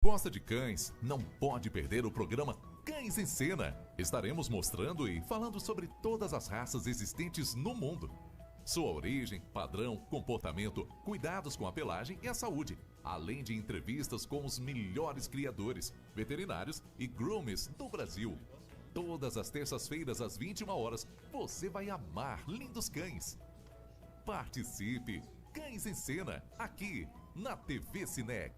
Gosta de cães? Não pode perder o programa Cães em Cena. Estaremos mostrando e falando sobre todas as raças existentes no mundo. Sua origem, padrão, comportamento, cuidados com a pelagem e a saúde, além de entrevistas com os melhores criadores, veterinários e groomers do Brasil. Todas as terças-feiras às 21 horas, você vai amar lindos cães. Participe! Cães em Cena, aqui na TV Cinec.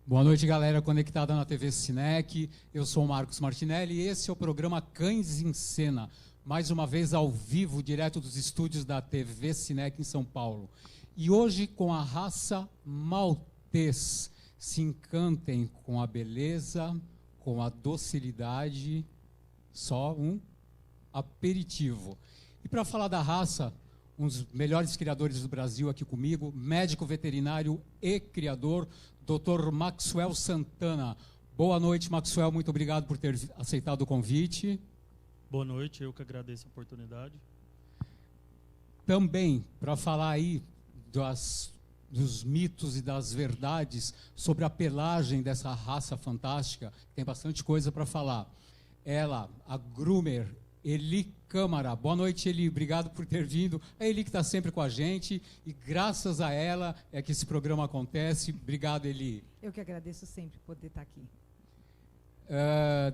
Boa noite, galera conectada na TV Cinec. Eu sou o Marcos Martinelli e esse é o programa Cães em Cena. Mais uma vez ao vivo, direto dos estúdios da TV Cinec em São Paulo. E hoje com a raça maltês. Se encantem com a beleza, com a docilidade, só um aperitivo. E para falar da raça, um dos melhores criadores do Brasil aqui comigo, médico veterinário e criador, Dr. Maxwell Santana. Boa noite, Maxwell. Muito obrigado por ter aceitado o convite. Boa noite, eu que agradeço a oportunidade. Também, para falar aí dos mitos e das verdades sobre a pelagem dessa raça fantástica, tem bastante coisa para falar. Ela, a groomer, Eli Câmara. Boa noite, Eli. Obrigado por ter vindo. A Eli que está sempre com a gente e graças a ela é que esse programa acontece. Obrigado, Eli. Eu que agradeço sempre poder estar aqui.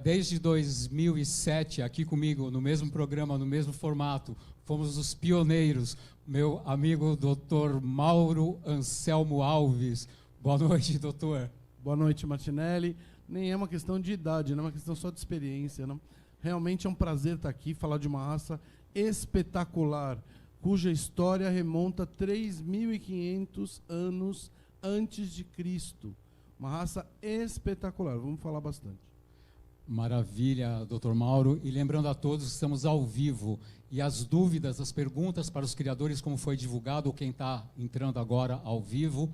Desde 2007, aqui comigo, no mesmo programa, no mesmo formato, fomos os pioneiros. Meu amigo Dr. Mauro Anselmo Alves. Boa noite, doutor. Boa noite, Martinelli. Nem é uma questão de idade, não é uma questão só de experiência, não? Realmente é um prazer estar aqui, falar de uma raça espetacular, cuja história remonta 3.500 anos antes de Cristo. Uma raça espetacular, vamos falar bastante. Maravilha, Dr. Mauro. E lembrando a todos, estamos ao vivo. E as dúvidas, as perguntas para os criadores, como foi divulgado, ou quem está entrando agora ao vivo,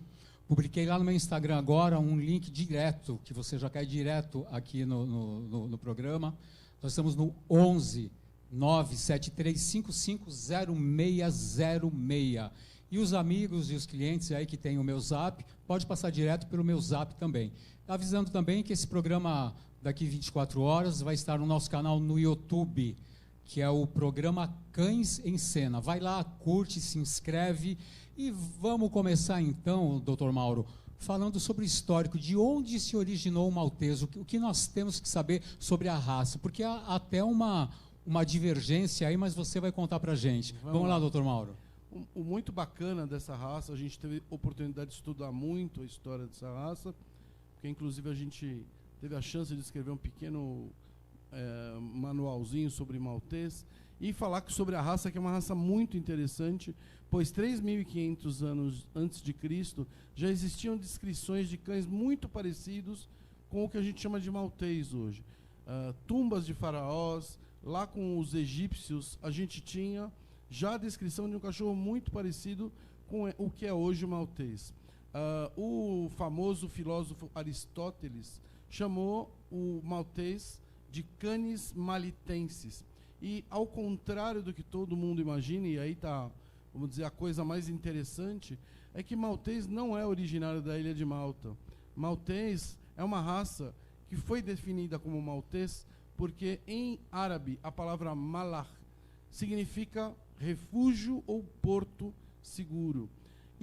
publiquei lá no meu Instagram agora um link direto, que você já cai direto aqui no programa. Nós estamos no 11 973550606. E os amigos e os clientes aí que têm o meu Zap, pode passar direto pelo meu Zap também. Avisando também que esse programa, daqui 24 horas, vai estar no nosso canal no YouTube, que é o programa Cães em Cena. Vai lá, curte, se inscreve e vamos começar então, doutor Mauro, falando sobre o histórico, de onde se originou o maltês, o que nós temos que saber sobre a raça, porque há até uma divergência aí, mas você vai contar para a gente. Vamos lá, doutor Mauro. O muito bacana dessa raça, a gente teve oportunidade de estudar muito a história dessa raça, porque inclusive a gente teve a chance de escrever um pequeno manualzinho sobre maltês e falar sobre a raça, que é uma raça muito interessante, pois 3.500 anos antes de Cristo já existiam descrições de cães muito parecidos com o que a gente chama de maltês hoje. Tumbas de faraós, lá com os egípcios, a gente tinha já a descrição de um cachorro muito parecido com o que é hoje o maltês. O famoso filósofo Aristóteles chamou o maltês de Canis malitensis. E, ao contrário do que todo mundo imagina, e aí está, vamos dizer, a coisa mais interessante, é que maltês não é originário da ilha de Malta. Maltês é uma raça que foi definida como maltês porque, em árabe, a palavra malah significa refúgio ou porto seguro.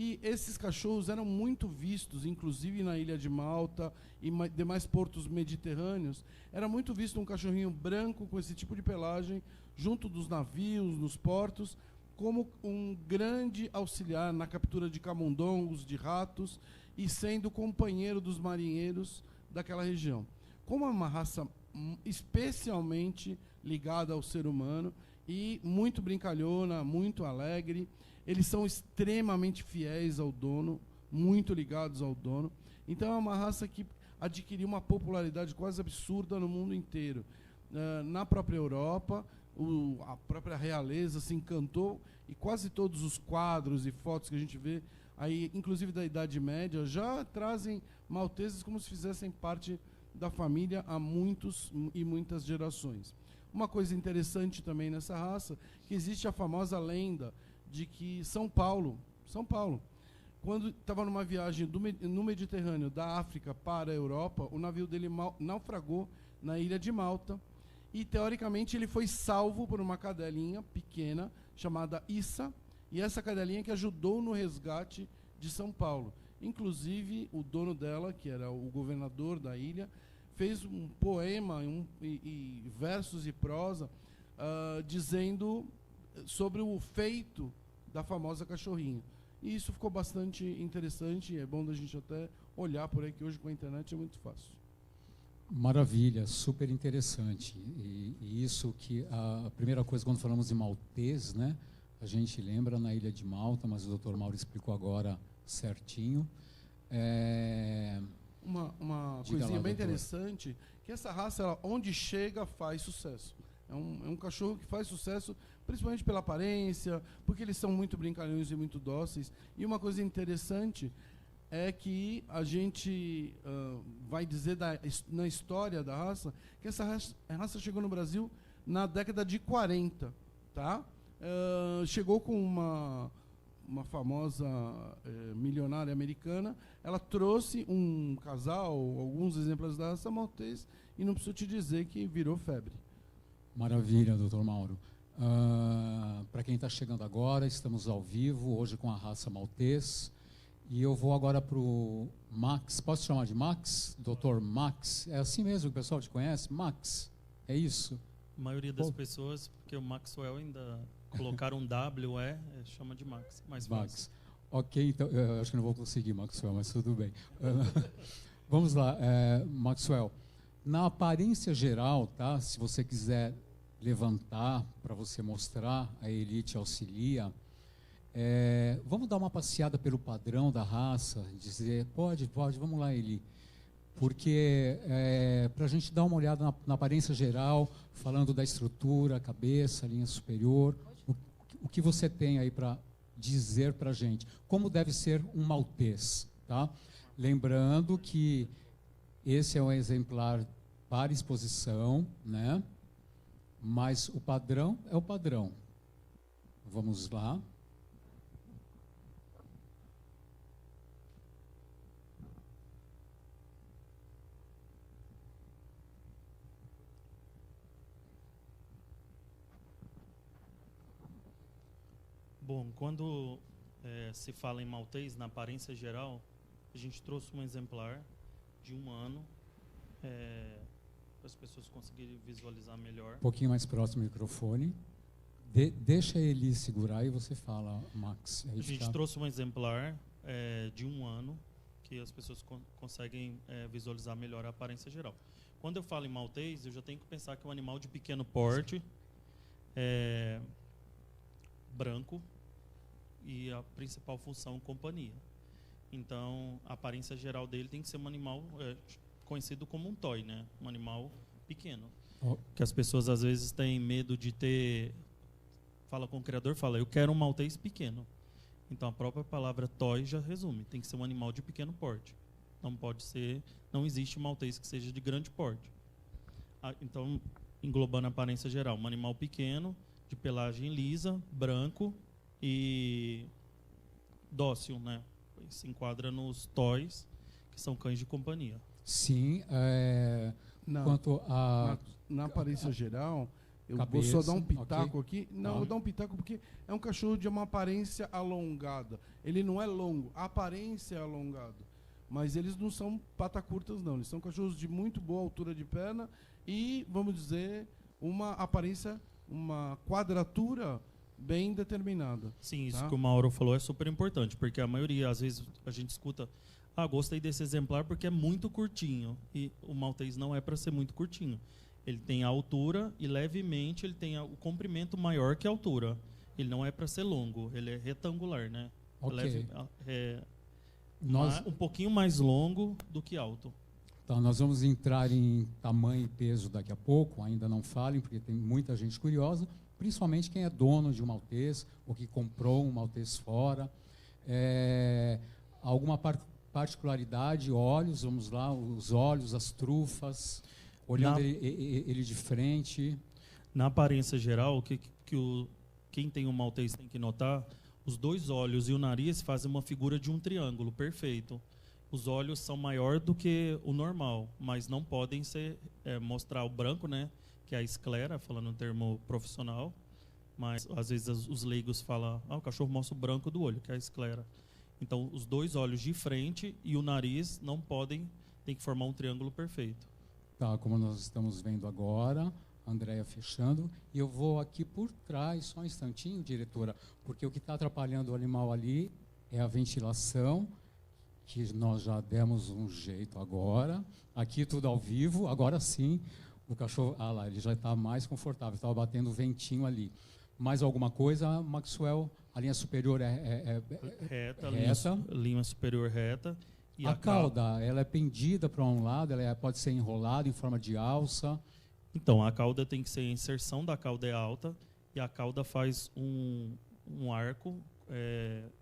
E esses cachorros eram muito vistos, inclusive na ilha de Malta e demais portos mediterrâneos. Era muito visto um cachorrinho branco com esse tipo de pelagem junto dos navios, nos portos, como um grande auxiliar na captura de camundongos, de ratos, e sendo companheiro dos marinheiros daquela região. Como é uma raça especialmente ligada ao ser humano e muito brincalhona, muito alegre, eles são extremamente fiéis ao dono, muito ligados ao dono. Então é uma raça que adquiriu uma popularidade quase absurda no mundo inteiro. Na própria Europa, a própria realeza se encantou, e quase todos os quadros e fotos que a gente vê, aí, inclusive da Idade Média, já trazem malteses como se fizessem parte da família há muitos e muitas gerações. Uma coisa interessante também nessa raça, que existe a famosa lenda de que São Paulo, quando estava numa viagem no Mediterrâneo, da África para a Europa, o navio dele naufragou na ilha de Malta, e teoricamente ele foi salvo por uma cadelinha pequena chamada Issa, e essa cadelinha que ajudou no resgate de São Paulo. Inclusive, o dono dela, que era o governador da ilha, fez um poema e versos e prosa dizendo sobre o feito da famosa cachorrinha. E isso ficou bastante interessante, e é bom da gente até olhar por aí, que hoje com a internet é muito fácil. Maravilha, super interessante. E isso que a primeira coisa, quando falamos de maltês, né, a gente lembra na Ilha de Malta, mas o Dr. Mauro explicou agora certinho. Uma Diga coisinha lá, bem doutor. interessante, que essa raça, ela, onde chega, faz sucesso. É um cachorro que faz sucesso, principalmente pela aparência, porque eles são muito brincalhões e muito dóceis. E uma coisa interessante é que a gente vai dizer na história da raça, que essa raça chegou no Brasil na década de 40, tá? Chegou com uma famosa milionária americana. Ela trouxe um casal, alguns exemplares da raça maltês, e não preciso te dizer que virou febre. Maravilha, doutor Mauro. Para quem está chegando agora, estamos ao vivo, hoje com a raça maltês. E eu vou agora para o Max. Posso chamar de Max? Doutor Max. É assim mesmo que o pessoal te conhece? Max. É isso? A maioria das pessoas, porque o Maxwell ainda colocaram um WE, chama de Max. Mais Max. fácil. Ok, então eu acho que não vou conseguir, Maxwell, mas tudo bem. Vamos lá, Maxwell. Na aparência geral, tá? Se você quiser levantar para você mostrar, a Elite auxilia. Vamos dar uma passeada pelo padrão da raça, dizer, pode, vamos lá, Eli. Porque para a gente dar uma olhada na aparência geral, falando da estrutura, cabeça, linha superior, o que você tem aí para dizer para a gente? Como deve ser um maltês, tá? Lembrando que esse é um exemplar para exposição, né? Mas o padrão é o padrão. Vamos lá. Bom, quando se fala em maltês, na aparência geral, a gente trouxe um exemplar de 1 ano, para as pessoas conseguirem visualizar melhor. Um pouquinho mais próximo do microfone. Deixa ele segurar e você fala, Max. A gente trouxe um exemplar de 1 ano, que as pessoas conseguem visualizar melhor a aparência geral. Quando eu falo em maltês, eu já tenho que pensar que é um animal de pequeno porte, branco, e a principal função, companhia. Então, a aparência geral dele tem que ser um animal conhecido como um toy, né? Um animal pequeno. Que as pessoas às vezes têm medo de ter... Fala com o criador, fala, eu quero um maltês pequeno. Então, a própria palavra toy já resume. Tem que ser um animal de pequeno porte. Não pode ser... Não existe um maltês que seja de grande porte. Então, englobando a aparência geral, um animal pequeno, de pelagem lisa, branco e dócil, né? Se enquadra nos toys, que são cães de companhia. Sim. Quanto a... Na aparência geral, eu cabeça, vou só dar um pitaco okay. aqui. Não, eu vou dar um pitaco porque é um cachorro de uma aparência alongada. Ele não é longo, a aparência é alongada. Mas eles não são pata curtas, não. Eles são cachorros de muito boa altura de perna e, vamos dizer, uma aparência, uma quadratura bem determinada. Sim, isso tá? que o Mauro falou é super importante, porque a maioria, às vezes, a gente escuta, gostei desse exemplar porque é muito curtinho. E o maltês não é para ser muito curtinho. Ele tem a altura e, levemente, ele tem o comprimento maior que a altura. Ele não é para ser longo, ele é retangular, né? Ok. Um pouquinho mais longo do que alto. Então, nós vamos entrar em tamanho e peso daqui a pouco, ainda não falem, porque tem muita gente curiosa, principalmente quem é dono de um maltês ou que comprou um maltês fora. Alguma particularidade, olhos, vamos lá, os olhos, as trufas, olhando ele de frente. Na aparência geral, quem tem um maltês tem que notar, os dois olhos e o nariz fazem uma figura de um triângulo perfeito. Os olhos são maior do que o normal, mas não podem mostrar o branco, né, que é a esclera, falando no termo profissional. Mas às vezes os leigos falam, o cachorro mostra o branco do olho, que é a esclera. Então, os dois olhos de frente e o nariz não podem, tem que formar um triângulo perfeito. Tá, como nós estamos vendo agora, a Andréia fechando. E eu vou aqui por trás, só um instantinho, diretora, porque o que está atrapalhando o animal ali é a ventilação, que nós já demos um jeito agora. Aqui tudo ao vivo, agora sim, o cachorro, lá, ele já está mais confortável, estava batendo ventinho ali. Mais alguma coisa, Maxwell? A linha superior é reta. Linha superior reta. E a cauda, ela é pendida para um lado, ela pode ser enrolada em forma de alça? Então, a cauda tem que ser, a inserção da cauda é alta, e a cauda faz um arco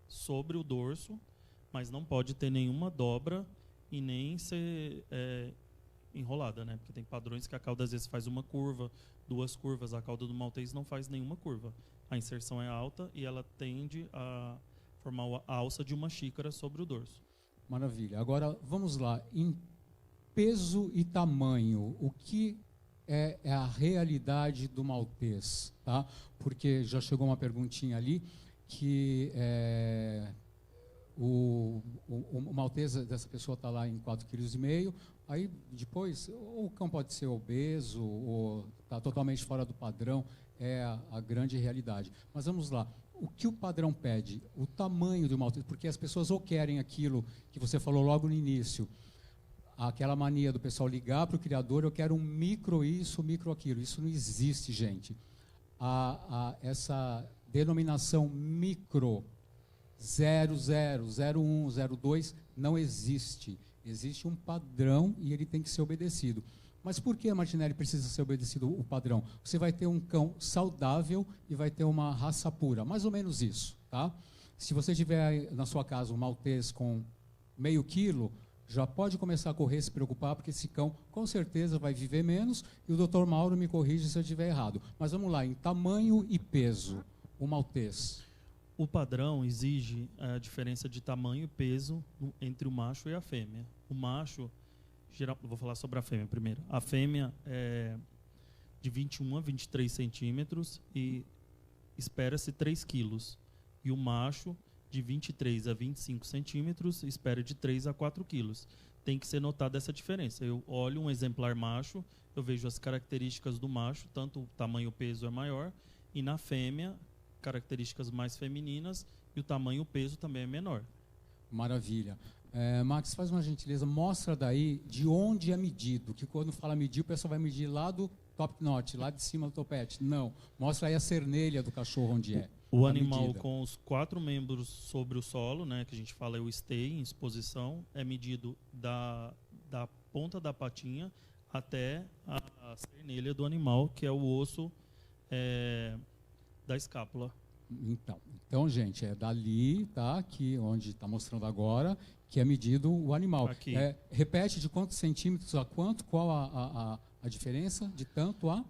sobre o dorso, mas não pode ter nenhuma dobra e nem ser enrolada, né? Porque tem padrões que a cauda às vezes faz uma curva, 2 curvas. A cauda do maltês não faz nenhuma curva. A inserção é alta e ela tende a formar a alça de uma xícara sobre o dorso. Maravilha. Agora, vamos lá. Em peso e tamanho, o que é a realidade do maltês? Tá? Porque já chegou uma perguntinha ali que o maltês dessa pessoa está lá em 4,5 kg. Aí, depois, ou o cão pode ser obeso, ou está totalmente fora do padrão, é a grande realidade. Mas vamos lá. O que o padrão pede? O tamanho do maltês, porque as pessoas ou querem aquilo que você falou logo no início, aquela mania do pessoal ligar para o criador, eu quero um micro isso, micro aquilo. Isso não existe, gente. Essa denominação micro, 00, 01, 02, não existe. Existe um padrão e ele tem que ser obedecido. Mas por que, Martinelli, precisa ser obedecido o padrão? Você vai ter um cão saudável e vai ter uma raça pura. Mais ou menos isso, tá? Se você tiver na sua casa um maltês com meio quilo, já pode começar a correr, se preocupar, porque esse cão com certeza vai viver menos, e o Dr. Mauro me corrige se eu estiver errado. Mas vamos lá, em tamanho e peso, o maltês. O padrão exige a diferença de tamanho e peso entre o macho e a fêmea. O macho, vou falar sobre a fêmea primeiro. A fêmea é de 21 a 23 centímetros e espera-se 3 quilos. E o macho, de 23 a 25 centímetros, espera de 3 a 4 quilos. Tem que ser notada essa diferença. Eu olho um exemplar macho, eu vejo as características do macho, tanto o tamanho e o peso é maior, e na fêmea, características mais femininas, e o tamanho e o peso também é menor. Maravilha. Max, faz uma gentileza, mostra daí de onde é medido, que quando fala medir, o pessoal vai medir lá do top knot, lá de cima do topete. Não, mostra aí a cernelha do cachorro onde é. O animal medida. Com os 4 membros sobre o solo, né, que a gente fala é o stay, em exposição, é medido da ponta da patinha até a cernelha do animal, que é o osso da escápula. Então, gente, é dali, tá? Aqui, onde está mostrando agora, que é medido o animal. Repete de quantos centímetros a quanto? Qual a diferença de tanto a?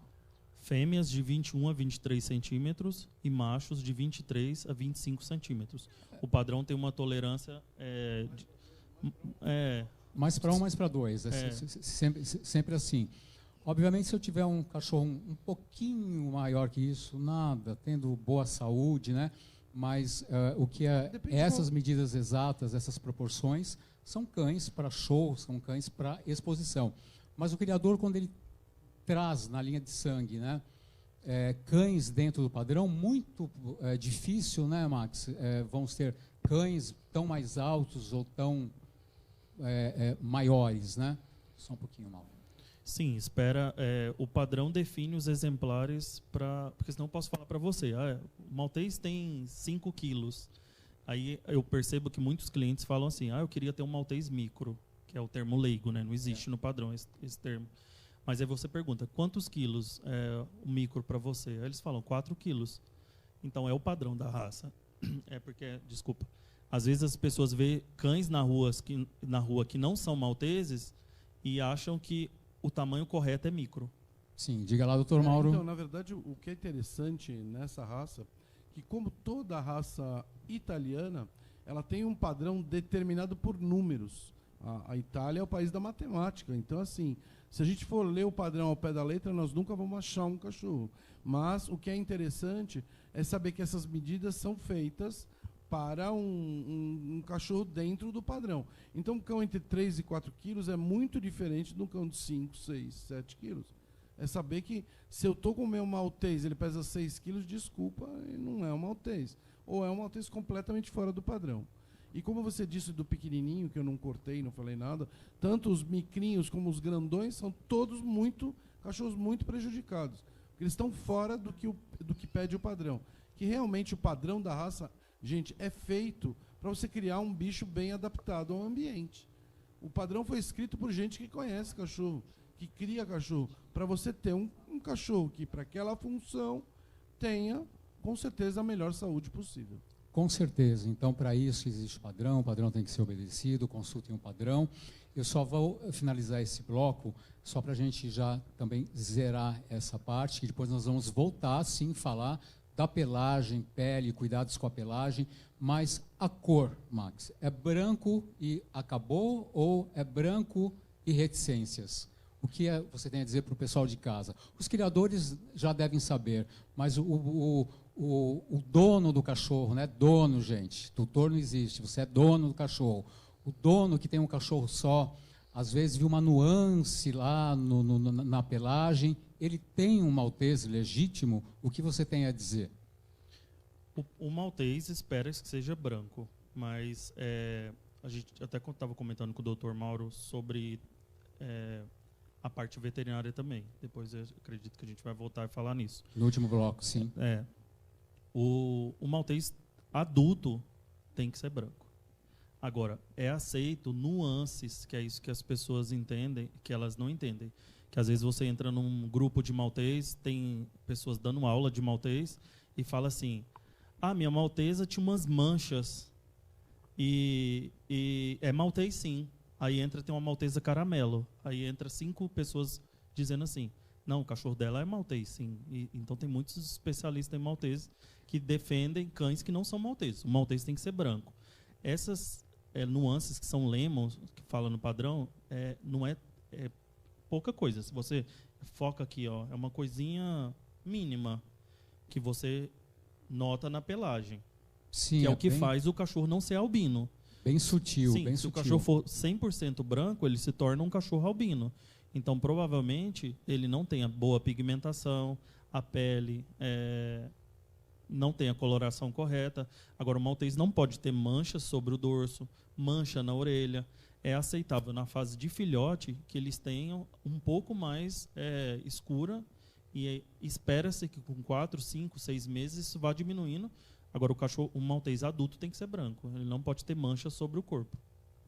Fêmeas de 21 a 23 centímetros e machos de 23 a 25 centímetros. O padrão tem uma tolerância mais para 1, mais para 2. Sempre assim. Obviamente, se eu tiver um cachorro um pouquinho maior que isso, nada, tendo boa saúde, né? Mas o que essas medidas exatas, essas proporções, são cães para show, são cães para exposição. Mas o criador, quando ele traz na linha de sangue, né, cães dentro do padrão, muito difícil, né, Max? Vão ser cães tão mais altos ou tão maiores, né? Só um pouquinho mal. Sim, o padrão define os exemplares, porque senão eu posso falar para você, o maltês tem 5 quilos. Aí eu percebo que muitos clientes falam assim, eu queria ter um maltês micro, que que é o termo leigo, né? Não existe no padrão esse termo. Mas aí você pergunta, quantos quilos é o micro para você? Aí eles falam 4 quilos. Então é o padrão da raça. É porque, desculpa, às vezes as pessoas veem cães na rua que não são malteses e acham que o tamanho correto é micro. Sim, diga lá, doutor Mauro. Então, na verdade, o que é interessante nessa raça, que como toda raça italiana, ela tem um padrão determinado por números. A Itália é o país da matemática. Então, assim, se a gente for ler o padrão ao pé da letra, nós nunca vamos achar um cachorro. Mas o que é interessante é saber que essas medidas são feitas para um cachorro dentro do padrão. Então, um cão entre 3 e 4 quilos é muito diferente de um cão de 5, 6, 7 quilos. É saber que se eu estou com o meu maltês, ele pesa 6 quilos, desculpa, ele não é um maltês. Ou é um maltês completamente fora do padrão. E como você disse do pequenininho, que eu não cortei, não falei nada, tanto os micrinhos como os grandões são todos cachorros muito prejudicados. Porque eles estão fora do que pede o padrão. Que realmente o padrão da raça, gente, é feito para você criar um bicho bem adaptado ao ambiente. O padrão foi escrito por gente que conhece cachorro, que cria cachorro, para você ter um cachorro que, para aquela função, tenha, com certeza, a melhor saúde possível. Com certeza. Então, para isso existe o padrão tem que ser obedecido, consultem um padrão. Eu só vou finalizar esse bloco, só para a gente já também zerar essa parte, que depois nós vamos voltar, sim, falar da pelagem, pele, cuidados com a pelagem, mas a cor, Max, é branco e acabou ou é branco e reticências? O que você tem a dizer para o pessoal de casa? Os criadores já devem saber, mas o dono do cachorro, né? Dono, gente, tutor não existe, você é dono do cachorro. O dono que tem um cachorro só, às vezes viu uma nuance lá na pelagem, ele tem um maltês legítimo, o que você tem a dizer? O maltês espera que seja branco, mas a gente até estava comentando com o doutor Mauro sobre a parte veterinária também. Depois eu acredito que a gente vai voltar e falar nisso. No último bloco, sim. O maltês adulto tem que ser branco. Agora, é aceito nuances, que é isso que as pessoas entendem, que elas não entendem. Que às vezes você entra num grupo de maltês, tem pessoas dando aula de maltês e fala assim, minha maltesa tinha umas manchas e é maltês sim. Aí tem uma maltesa caramelo. Aí entra 5 pessoas dizendo assim, não, o cachorro dela é maltês, sim. Então tem muitos especialistas em maltês que defendem cães que não são malteses. O maltês tem que ser branco. Essas nuances que são lemons, que fala no padrão, não é pouca coisa. Se você foca aqui, é uma coisinha mínima que você nota na pelagem. Sim, que é o que faz o cachorro não ser albino. Bem sutil, sim, bem se sutil. o cachorro for 100% branco, ele se torna um cachorro albino. Então, provavelmente, ele não tem a boa pigmentação, a pele não tem a coloração correta. Agora, o maltês não pode ter manchas sobre o dorso, mancha na orelha. É aceitável na fase de filhote que eles tenham um pouco mais escura e espera-se que com 4, 5, 6 meses isso vá diminuindo. Agora, o maltês adulto tem que ser branco. Ele não pode ter manchas sobre o corpo.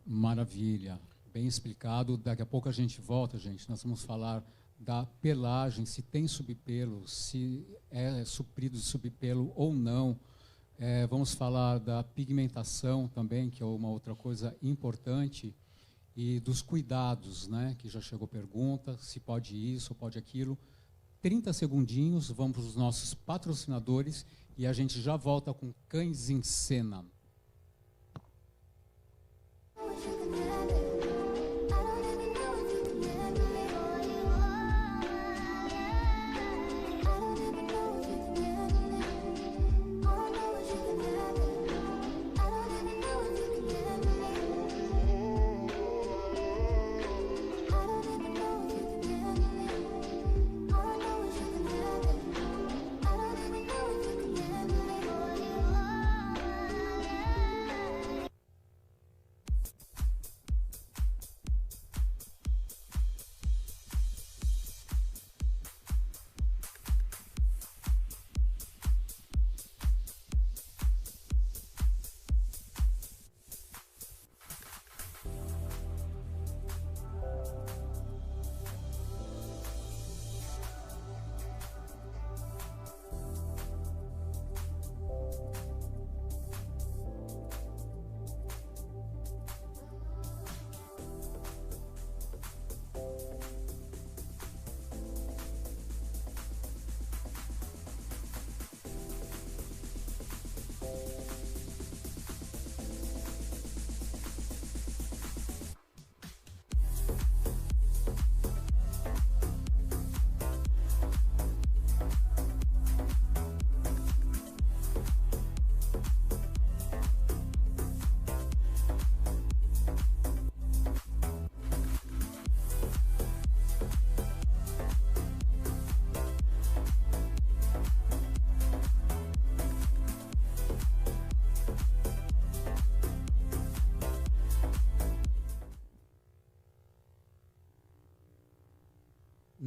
Maravilha. Bem explicado. Daqui a pouco a gente volta, gente. Nós vamos falar da pelagem, se tem subpelo, se é suprido de subpelo ou não. Vamos falar da pigmentação também, que é uma outra coisa importante, e dos cuidados, né? Que já chegou pergunta, se pode isso, pode aquilo. 30 segundinhos, vamos para os nossos patrocinadores e a gente já volta com Cães em Cena.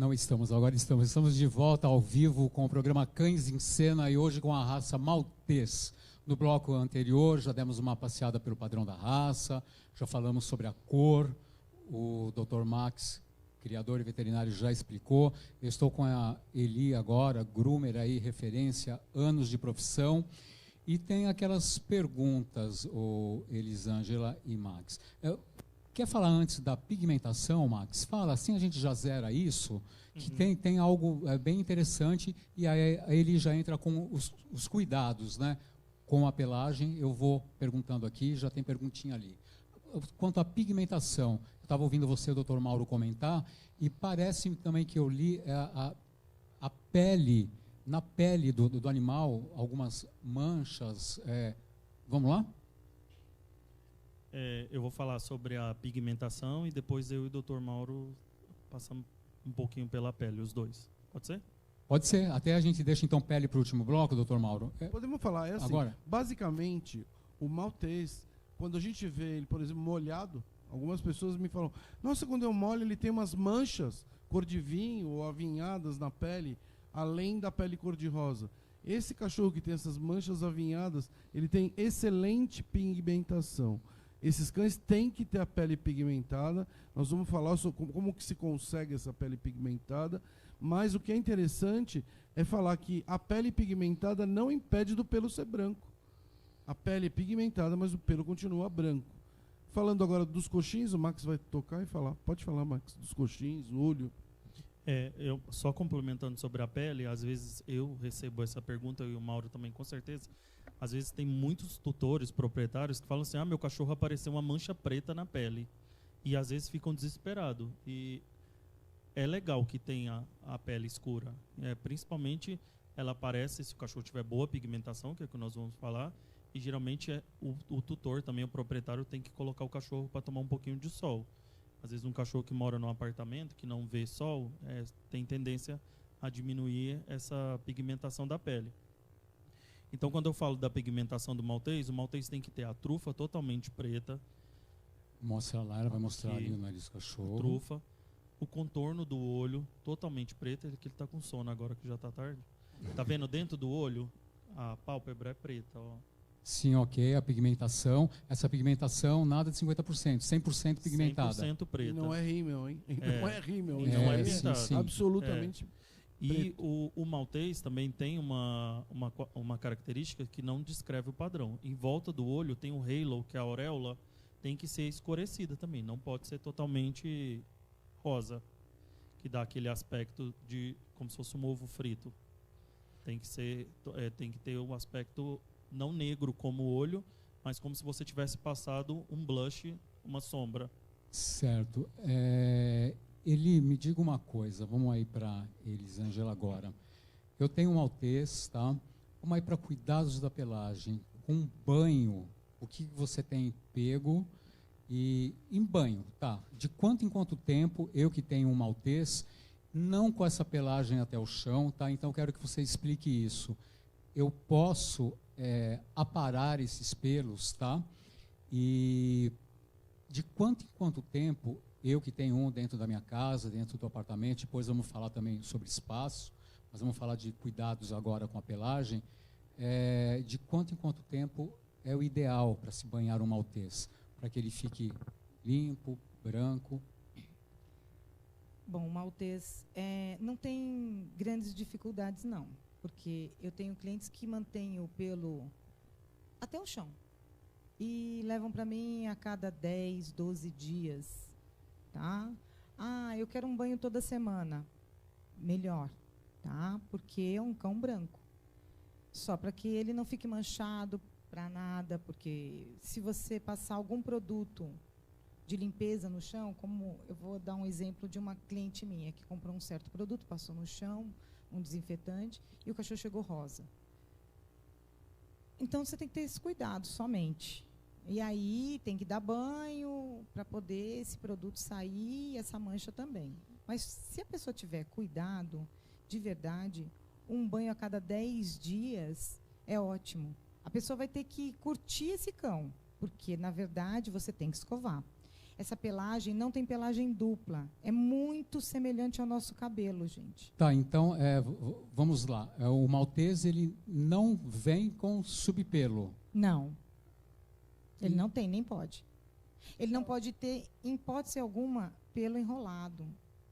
Não estamos, agora estamos. Estamos de volta ao vivo com o programa Cães em Cena e hoje com a raça Maltês. No bloco anterior já demos uma passeada pelo padrão da raça, já falamos sobre a cor, o Dr. Max, criador e veterinário, já explicou. Eu estou com a Eli agora, groomer aí, referência, anos de profissão. E tem aquelas perguntas, Elisângela e Max. Quer falar antes da pigmentação, Max? Fala, assim a gente já zera isso, que tem algo bem interessante, e aí ele já entra com os cuidados, né? Com a pelagem, eu vou perguntando aqui, já tem perguntinha ali. Quanto à pigmentação, eu estava ouvindo você, Dr. Mauro, comentar, e parece também que eu li a pele, na pele do animal, algumas manchas. Vamos lá? Eu vou falar sobre a pigmentação e depois eu e o Dr. Mauro passamos um pouquinho pela pele, os dois. Pode ser? Pode ser. Até a gente deixa então pele para o último bloco, Dr. Mauro. Podemos falar, assim, agora. Basicamente, o maltês, quando a gente vê ele, por exemplo, molhado, algumas pessoas me falam, nossa, quando eu molho ele tem umas manchas cor de vinho ou avinhadas na pele, além da pele cor de rosa. Esse cachorro que tem essas manchas avinhadas, ele tem excelente pigmentação. Esses cães têm que ter a pele pigmentada. Nós vamos falar sobre como que se consegue essa pele pigmentada. Mas o que é interessante é falar que a pele pigmentada não impede do pelo ser branco. A pele é pigmentada, mas o pelo continua branco. Falando agora dos coxins, o Max vai tocar e falar. Pode falar, Max, dos coxins, o olho. Eu só complementando sobre a pele, às vezes eu recebo essa pergunta, e o Mauro também, com certeza. Às vezes tem muitos tutores, proprietários, que falam assim, meu cachorro apareceu uma mancha preta na pele. E às vezes ficam desesperados. E é legal que tenha a pele escura. Principalmente, ela aparece se o cachorro tiver boa pigmentação, que é o que nós vamos falar. E geralmente o tutor, também o proprietário, tem que colocar o cachorro para tomar um pouquinho de sol. Às vezes um cachorro que mora num apartamento, que não vê sol, tem tendência a diminuir essa pigmentação da pele. Então, quando eu falo da pigmentação do maltês, o maltês tem que ter a trufa totalmente preta. Mostra lá, ela vai mostrar ali o nariz do cachorro. Trufa. O contorno do olho totalmente preto, que ele está com sono agora que já está tarde. Tá vendo dentro do olho? A pálpebra é preta, ó. Sim, ok, a pigmentação. Essa pigmentação, nada de 50%, 100% pigmentada. 100% preta. E não é rímel, hein? Não é rímel. Não é pintado. Sim. Absolutamente E o maltês também tem uma característica que não descreve o padrão. Em volta do olho tem o halo, que é a auréola, tem que ser escurecida também. Não pode ser totalmente rosa, que dá aquele aspecto de como se fosse um ovo frito. Tem que ter um aspecto não negro como o olho, mas como se você tivesse passado um blush, uma sombra. Certo. Eli, me diga uma coisa, vamos aí para Elisângela agora. Eu tenho um maltês, tá? Vamos aí para cuidados da pelagem. Com banho, o que você tem pego? E em banho, tá? De quanto em quanto tempo, eu que tenho um maltês, não com essa pelagem até o chão, tá? Então eu quero que você explique isso. Eu posso aparar esses pelos, tá? E de quanto em quanto tempo, eu que tenho um dentro da minha casa, dentro do apartamento, depois vamos falar também sobre espaço, mas vamos falar de cuidados agora com a pelagem, de quanto em quanto tempo é o ideal para se banhar um maltês, para que ele fique limpo, branco? Bom, o maltês não tem grandes dificuldades, não. Porque eu tenho clientes que mantêm o pelo até o chão. E levam para mim a cada 10, 12 dias. Tá? Eu quero um banho toda semana. Melhor, tá? Porque é um cão branco. Só para que ele não fique manchado para nada, porque se você passar algum produto de limpeza no chão, como eu vou dar um exemplo de uma cliente minha que comprou um certo produto, passou no chão, um desinfetante, e o cachorro chegou rosa. Então, você tem que ter esse cuidado somente. E aí, tem que dar banho para poder esse produto sair e essa mancha também. Mas, se a pessoa tiver cuidado, de verdade, um banho a cada 10 dias é ótimo. A pessoa vai ter que curtir esse cão, porque, na verdade, você tem que escovar. essa pelagem não tem pelagem dupla. É muito semelhante ao nosso cabelo, gente. Tá, então, vamos lá. O maltese, ele não vem com subpelo. Não. Ele não tem, nem pode. Ele não pode ter, em hipótese alguma, pelo enrolado,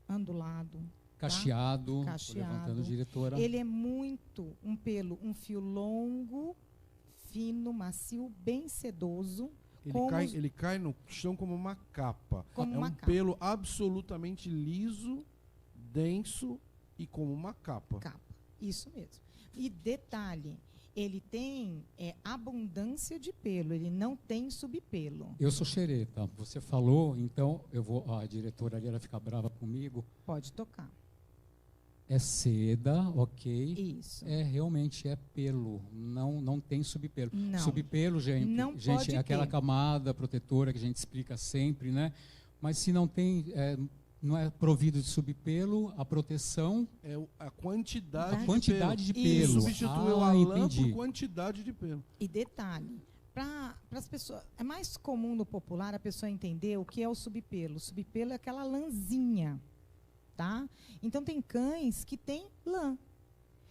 ondulado. Cacheado. Tá? Tô levantando, diretora. Ele é muito um fio longo, fino, macio, bem sedoso. Ele cai no chão como uma capa. Como uma capa. Pelo absolutamente liso, denso e como uma capa. Isso mesmo. E detalhe, ele tem abundância de pelo, ele não tem subpelo. Eu sou xereta. Você falou, então eu vou. A diretora ali, ela fica brava comigo. Pode tocar. É seda, ok. Isso. Realmente é pelo, não tem subpelo. Não. Subpelo, gente, Não gente pode é aquela ter. camada protetora que a gente explica sempre, né? Mas se não tem, não é provido de subpelo, a proteção... É a quantidade, A quantidade de de pelo. pelo. Substituiu a lã entendi. por quantidade de pelo. E detalhe, para as pessoas, é mais comum no popular a pessoa entender o que é o subpelo. O subpelo é aquela lãzinha, tá? Então tem cães que têm lã.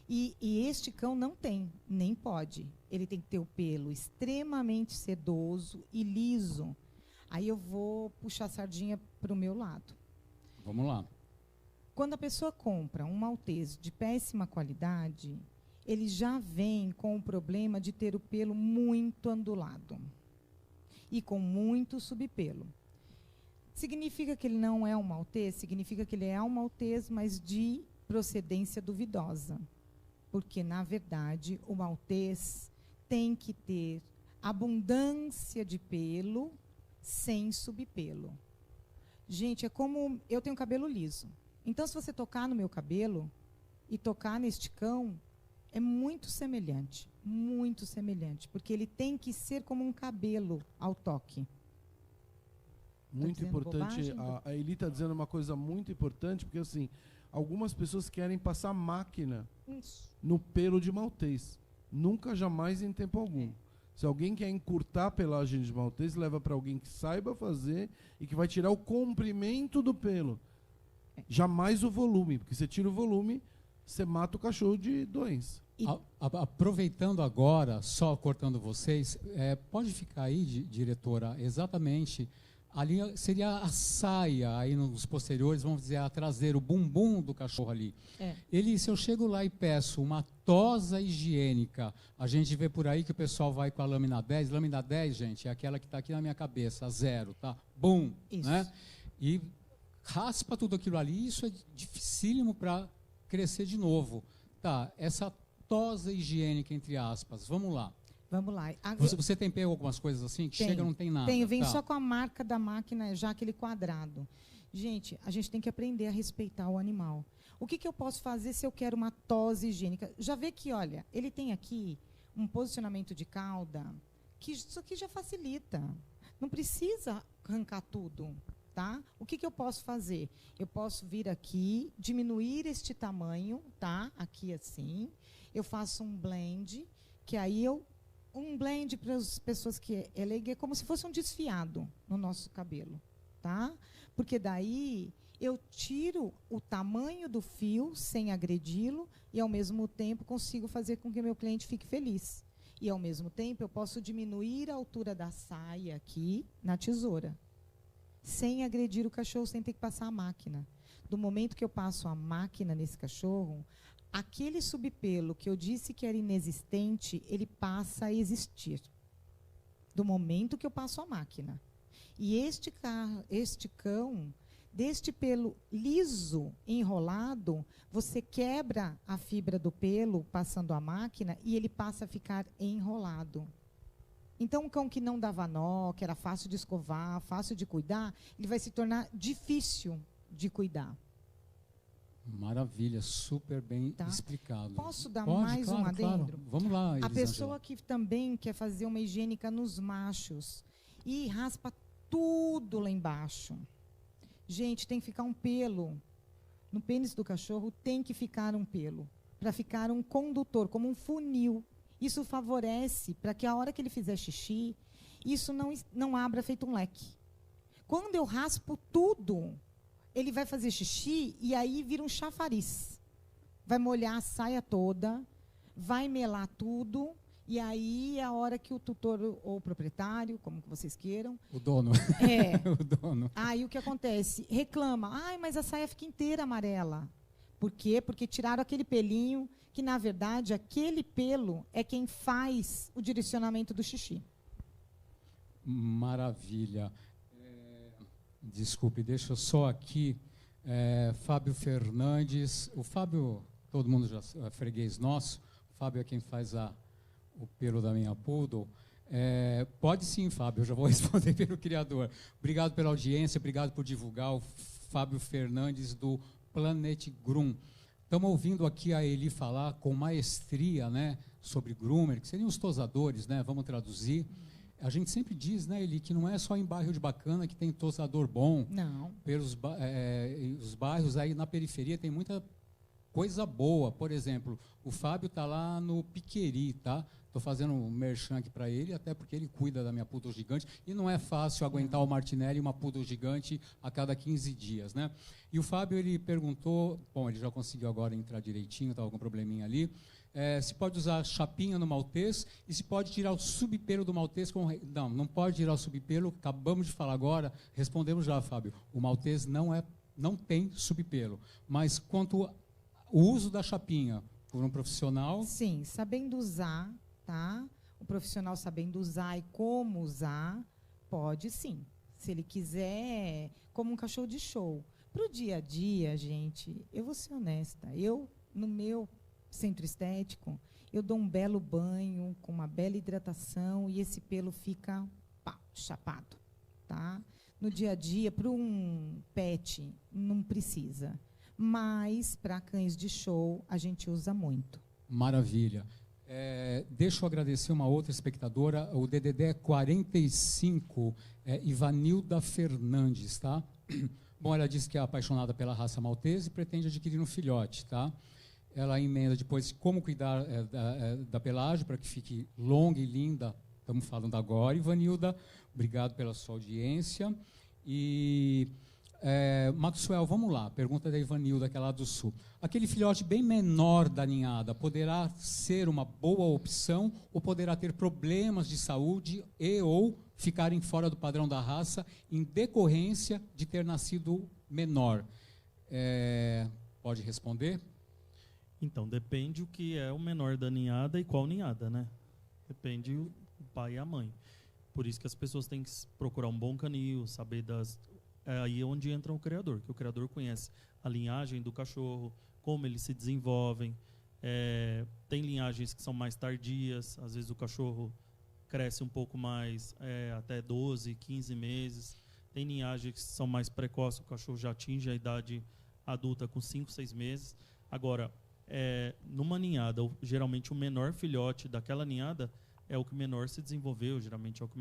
E este cão não tem, nem pode. Ele tem que ter o pelo extremamente sedoso e liso. Aí eu vou puxar a sardinha para o meu lado. Vamos lá. Quando a pessoa compra um maltese de péssima qualidade, ele já vem com o problema de ter o pelo muito ondulado e com muito subpelo. Significa que ele não é um maltese? Significa que ele é um maltese, mas de procedência duvidosa. Porque, na verdade, o maltese tem que ter abundância de pelo sem subpelo. Gente, é como eu tenho cabelo liso. Então, se você tocar no meu cabelo e tocar neste cão, é muito semelhante, porque ele tem que ser como um cabelo ao toque. Muito dizendo importante. bobagem? A Eli está dizendo uma coisa muito importante, porque assim, algumas pessoas querem passar máquina Isso. no pelo de maltês. Nunca, jamais, em tempo algum. Se alguém quer encurtar a pelagem de maltês, leva para alguém que saiba fazer e que vai tirar o comprimento do pelo. Jamais o volume, porque você tira o volume, você mata o cachorro de doença. Aproveitando agora, só cortando vocês, pode ficar aí, diretora, exatamente. Ali seria a saia, aí nos posteriores, vamos dizer, a traseira, o bumbum do cachorro ali. Se eu chego lá e peço uma tosa higiênica, a gente vê por aí que o pessoal vai com a lâmina 10. Lâmina 10, gente, é aquela que está aqui na minha cabeça, a 0, tá? Bum! Isso. Né? E raspa tudo aquilo ali, isso é dificílimo para crescer de novo. Tá, essa tosa higiênica, entre aspas, vamos lá. Vamos lá. Você tem pego algumas coisas assim, que chega e não tem nada? Tenho, vem tá. só com a marca da máquina, já aquele quadrado. Gente, a gente tem que aprender a respeitar o animal. O que eu posso fazer se eu quero uma tosa higiênica? Já vê que, olha, ele tem aqui um posicionamento de cauda, que isso aqui já facilita. Não precisa arrancar tudo, tá? O que eu posso fazer? Eu posso vir aqui, diminuir este tamanho, tá? Aqui assim. Eu faço um blend, que aí um blend para as pessoas que é leiga é como se fosse um desfiado no nosso cabelo, tá? Porque daí eu tiro o tamanho do fio sem agredi-lo e, ao mesmo tempo, consigo fazer com que o meu cliente fique feliz. E, ao mesmo tempo, eu posso diminuir a altura da saia aqui na tesoura, sem agredir o cachorro, sem ter que passar a máquina. Do momento que eu passo a máquina nesse cachorro, aquele subpelo que eu disse que era inexistente, ele passa a existir. Do momento que eu passo a máquina. E este cão, deste pelo liso, enrolado, você quebra a fibra do pelo passando a máquina e ele passa a ficar enrolado. Então, um cão que não dava nó, que era fácil de escovar, fácil de cuidar, ele vai se tornar difícil de cuidar. Maravilha, super bem explicado. Posso dar mais um adendo? Claro. Vamos lá, Elisângela. A pessoa que também quer fazer uma higiênica nos machos e raspa tudo lá embaixo. Gente, tem que ficar um pelo. No pênis do cachorro tem que ficar um pelo. Para ficar um condutor, como um funil. Isso favorece para que a hora que ele fizer xixi, isso não abra feito um leque. Quando eu raspo tudo, ele vai fazer xixi e aí vira um chafariz. Vai molhar a saia toda, vai melar tudo, e aí é a hora que o tutor ou o proprietário, como que vocês queiram... O dono. O dono. Aí o que acontece? Reclama. Ai, mas a saia fica inteira amarela. Por quê? Porque tiraram aquele pelinho, que, na verdade, aquele pelo é quem faz o direcionamento do xixi. Maravilha. Desculpe, deixa eu só aqui. Fábio Fernandes. O Fábio, todo mundo já é freguês nosso. O Fábio é quem faz o pelo da minha poodle. Pode sim, Fábio, eu já vou responder pelo criador. Obrigado pela audiência, obrigado por divulgar. O Fábio Fernandes, do Planet Groom. Estamos ouvindo aqui a Eli falar com maestria, né, sobre groomer, que seriam os tosadores, né, vamos traduzir. A gente sempre diz, né, Eli, que não é só em bairro de Bacana que tem tosador bom. Não. Os bairros aí na periferia tem muita coisa boa. Por exemplo, o Fábio está lá no Piqueri, tá? Estou fazendo um merchan aqui para ele, até porque ele cuida da minha poodle gigante, e não é fácil aguentar o Martinelli e uma poodle gigante a cada 15 dias, né? E o Fábio, ele perguntou, bom, ele já conseguiu agora entrar direitinho, estava com um probleminha ali, se pode usar chapinha no maltês e se pode tirar o subpelo do maltês com... Não, não pode tirar o subpelo, acabamos de falar agora, respondemos já, Fábio, o maltês não tem subpelo, mas quanto ao uso da chapinha por um profissional... Sim, sabendo usar, tá? O profissional sabendo usar e como usar, pode sim. Se ele quiser, como um cachorro de show. Para o dia a dia, gente, eu vou ser honesta, eu, no meu centro estético, eu dou um belo banho, com uma bela hidratação, e esse pelo fica chapado. Tá? No dia a dia, para um pet, não precisa. Mas, para cães de show, a gente usa muito. Maravilha. Deixa eu agradecer uma outra espectadora, o DDD 45, Ivanilda Fernandes, tá? Bom, ela disse que é apaixonada pela raça maltese e pretende adquirir um filhote, tá? Ela emenda depois como cuidar da pelagem para que fique longa e linda. Estamos falando agora, Ivanilda. Obrigado pela sua audiência. E... Maxwell, vamos lá, pergunta da Ivanilda, que é lá do Sul. Aquele filhote bem menor da ninhada poderá ser uma boa opção ou poderá ter problemas de saúde ou ficarem fora do padrão da raça em decorrência de ter nascido menor? Pode responder? Então, depende o que é o menor da ninhada e qual ninhada, né? Depende o pai e a mãe. Por isso que as pessoas têm que procurar um bom canil, saber das... aí é onde entra o criador, que o criador conhece a linhagem do cachorro, como eles se desenvolvem. Tem linhagens que são mais tardias, às vezes o cachorro cresce um pouco mais, até 12, 15 meses. Tem linhagens que são mais precoces, o cachorro já atinge a idade adulta com 5, 6 meses. Agora, numa ninhada, geralmente o menor filhote daquela ninhada é o que menor se desenvolveu, geralmente é o que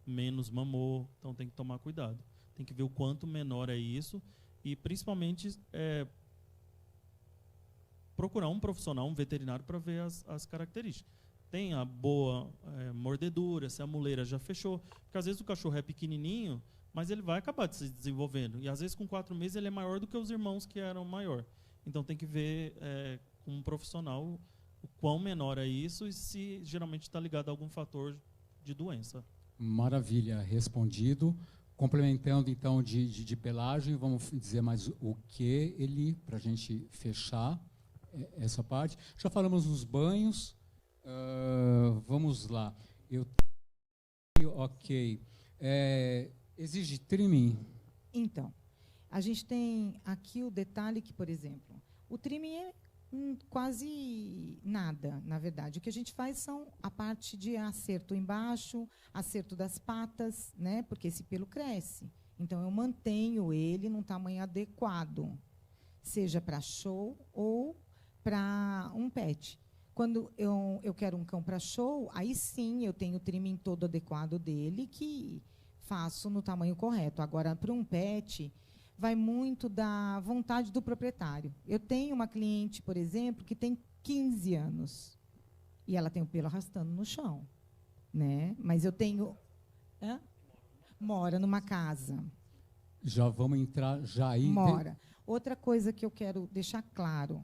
menos mamou, então tem que tomar cuidado. Tem que ver o quanto menor é isso e, principalmente, procurar um profissional, um veterinário, para ver as características. Tem a boa mordedura, se a muleira já fechou. Porque, às vezes, o cachorro é pequenininho, mas ele vai acabar se desenvolvendo. E, às vezes, com 4 meses, ele é maior do que os irmãos que eram maior. Então, tem que ver com um profissional o quão menor é isso e se geralmente está ligado a algum fator de doença. Maravilha, respondido. Complementando, então, de pelagem, vamos dizer mais o que ele, para a gente fechar essa parte. Já falamos dos banhos, vamos lá. Ok. Exige trimming? Então, a gente tem aqui o detalhe que, por exemplo, o trimming é quase nada, na verdade. O que a gente faz são a parte de acerto embaixo, acerto das patas, né? Porque esse pelo cresce. Então, eu mantenho ele num tamanho adequado, seja para show ou para um pet. Quando eu quero um cão para show, aí sim eu tenho o trimming todo adequado dele, que faço no tamanho correto. Agora, para um pet, vai muito da vontade do proprietário. Eu tenho uma cliente, por exemplo, que tem 15 anos e ela tem o pelo arrastando no chão, né? Mas eu tenho... Mora numa casa. Já vamos entrar já aí. Mora. Outra coisa que eu quero deixar claro.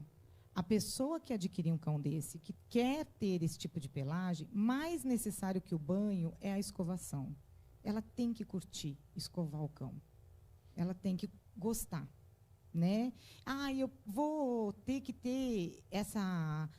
A pessoa que adquirir um cão desse, que quer ter esse tipo de pelagem, mais necessário que o banho é a escovação. Ela tem que curtir escovar o cão. Ela tem que gostar, né? Ah, eu vou ter que ter essa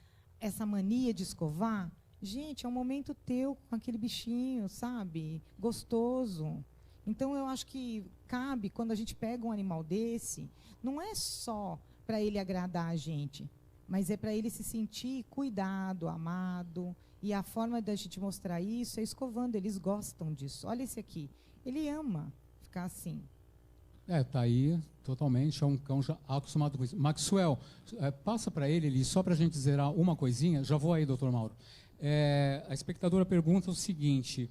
mania de escovar. Gente, é um momento teu com aquele bichinho, sabe? Gostoso. Então, eu acho que cabe, quando a gente pega um animal desse, não é só para ele agradar a gente, mas é para ele se sentir cuidado, amado. E a forma da gente mostrar isso é escovando. Eles gostam disso. Olha esse aqui. Ele ama ficar assim. Tá aí, totalmente. É um cão já acostumado com isso. Maxwell, passa para ele, só para a gente zerar uma coisinha. Já vou aí, doutor Mauro. A espectadora pergunta o seguinte,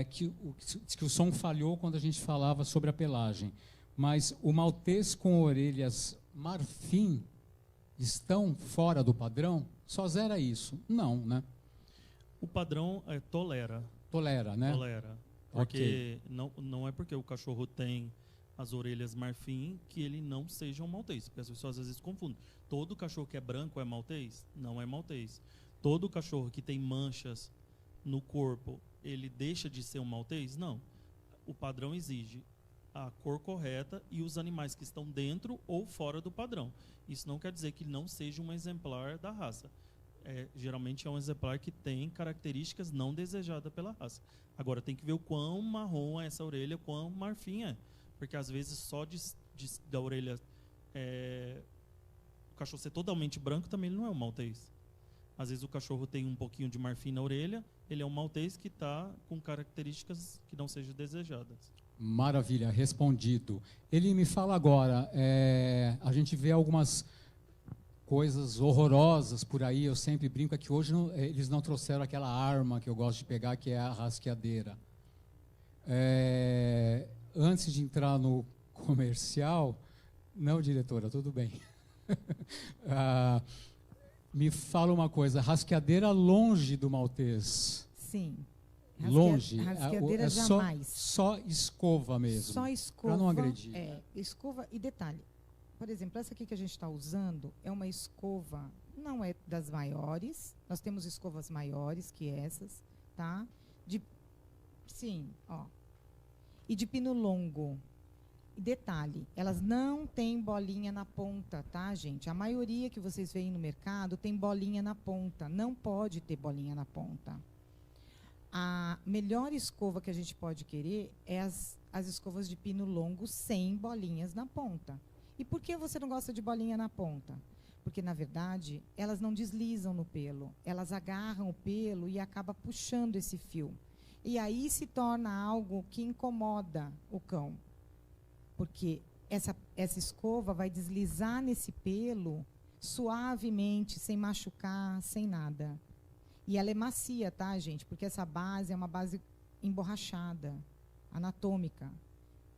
que o som falhou quando a gente falava sobre a pelagem. Mas o maltês com orelhas marfim estão fora do padrão? Só zera isso. Não, né? O padrão tolera. Tolera, né? Tolera. Porque não é porque o cachorro tem as orelhas marfim que ele não seja um maltês. Porque as pessoas às vezes confundem. Todo cachorro que é branco é maltês? Não é maltês. Todo cachorro que tem manchas no corpo, ele deixa de ser um maltês? Não. O padrão exige a cor correta e os animais que estão dentro ou fora do padrão. Isso não quer dizer que não seja um exemplar da raça. Geralmente é um exemplar que tem características não desejadas pela raça. Agora, tem que ver o quão marrom é essa orelha, quão marfim é. Porque, às vezes, só da orelha... o cachorro ser totalmente branco também ele não é um maltês. Às vezes, o cachorro tem um pouquinho de marfim na orelha, ele é um maltês que está com características que não sejam desejadas. Maravilha, respondido. Ele me fala agora, a gente vê algumas coisas horrorosas por aí, eu sempre brinco, é que hoje eles não trouxeram aquela arma que eu gosto de pegar, que é a rasqueadeira. Antes de entrar no comercial, não, diretora, tudo bem. Me fala uma coisa, rasqueadeira longe do maltês. Sim. Longe. Rasqueadeira jamais. Só escova mesmo. Só escova. Para não agredir. Escova e detalhe. Por exemplo, essa aqui que a gente está usando é uma escova, não é das maiores. Nós temos escovas maiores que essas, tá? Sim, ó. E de pino longo. E detalhe, elas não têm bolinha na ponta, tá, gente? A maioria que vocês veem no mercado tem bolinha na ponta. Não pode ter bolinha na ponta. A melhor escova que a gente pode querer é as escovas de pino longo sem bolinhas na ponta. E por que você não gosta de bolinha na ponta? Porque, na verdade, elas não deslizam no pelo. Elas agarram o pelo e acabam puxando esse fio. E aí se torna algo que incomoda o cão. Porque essa escova vai deslizar nesse pelo suavemente, sem machucar, sem nada. E ela é macia, tá, gente? Porque essa base é uma base emborrachada, anatômica.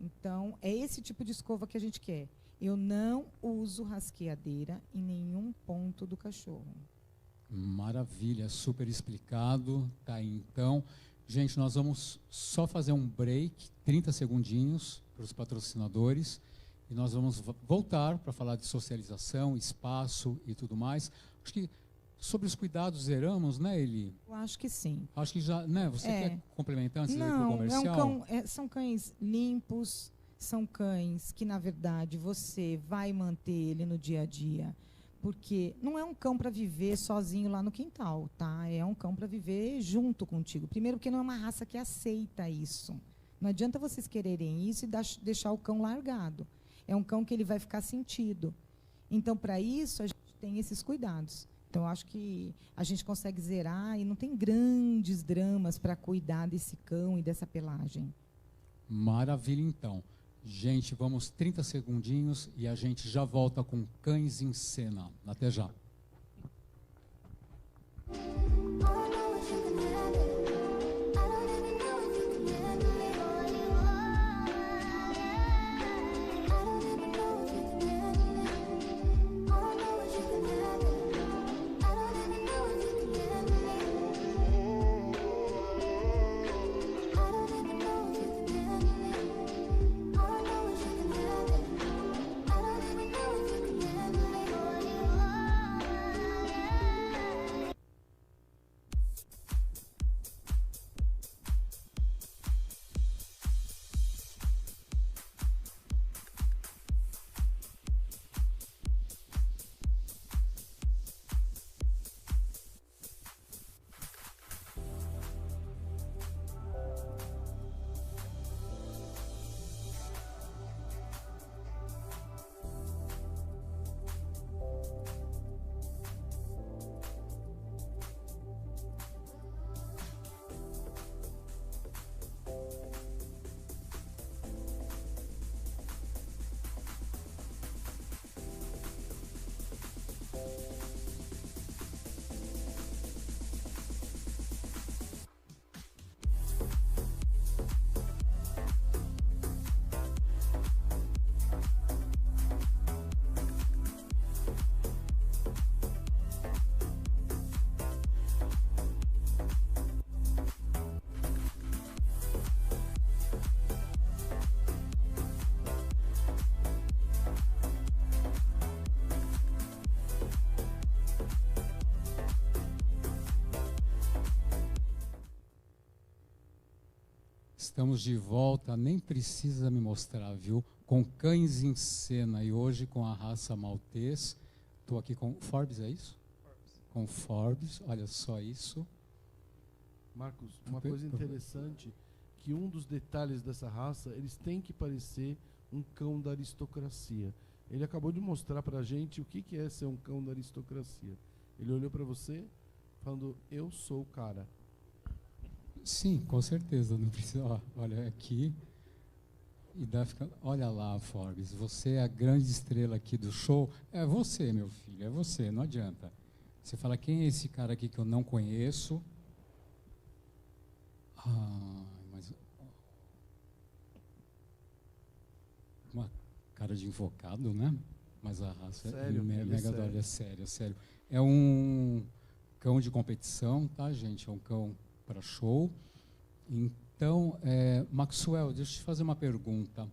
Então, é esse tipo de escova que a gente quer. Eu não uso rasqueadeira em nenhum ponto do cachorro. Maravilha, super explicado. Tá aí, então. Gente, nós vamos só fazer um break, 30 segundinhos, para os patrocinadores. E nós vamos voltar para falar de socialização, espaço e tudo mais. Acho que sobre os cuidados zeramos, né, Eli? Eu acho que sim. Acho que já, né? Você quer complementar antes de ir para o Não, comercial? são cães limpos, são cães que, na verdade, você vai manter ele no dia a dia. Porque não é um cão para viver sozinho lá no quintal, tá? É um cão para viver junto contigo. Primeiro, porque não é uma raça que aceita isso. Não adianta vocês quererem isso e deixar o cão largado. É um cão que ele vai ficar sentido. Então, para isso, a gente tem esses cuidados. Então, eu acho que a gente consegue zerar e não tem grandes dramas para cuidar desse cão e dessa pelagem. Maravilha, então. Gente, vamos 30 segundinhos e a gente já volta com Cães em Cena. Até já. Estamos de volta, nem precisa me mostrar, viu? Com Cães em Cena e hoje com a raça maltês. Estou aqui com Forbes, é isso? Com Forbes, olha só isso. Marcos, uma coisa interessante, que um dos detalhes dessa raça, eles têm que parecer um cão da aristocracia. Ele acabou de mostrar pra gente o que é ser um cão da aristocracia. Ele olhou pra você falando, eu sou o cara. Sim, com certeza, não precisa, ó, olha aqui. E dá, fica, olha lá, Forbes, você é a grande estrela aqui do show. É você, meu filho, é você, não adianta. Você fala, quem é esse cara aqui que eu não conheço? Mas uma cara de invocado, né? Mas a raça Sério, é mega sério. dólar, é sério, é sério. É um cão de competição, tá, gente? É um cão para show. Então, Maxwell, deixa eu te fazer uma pergunta.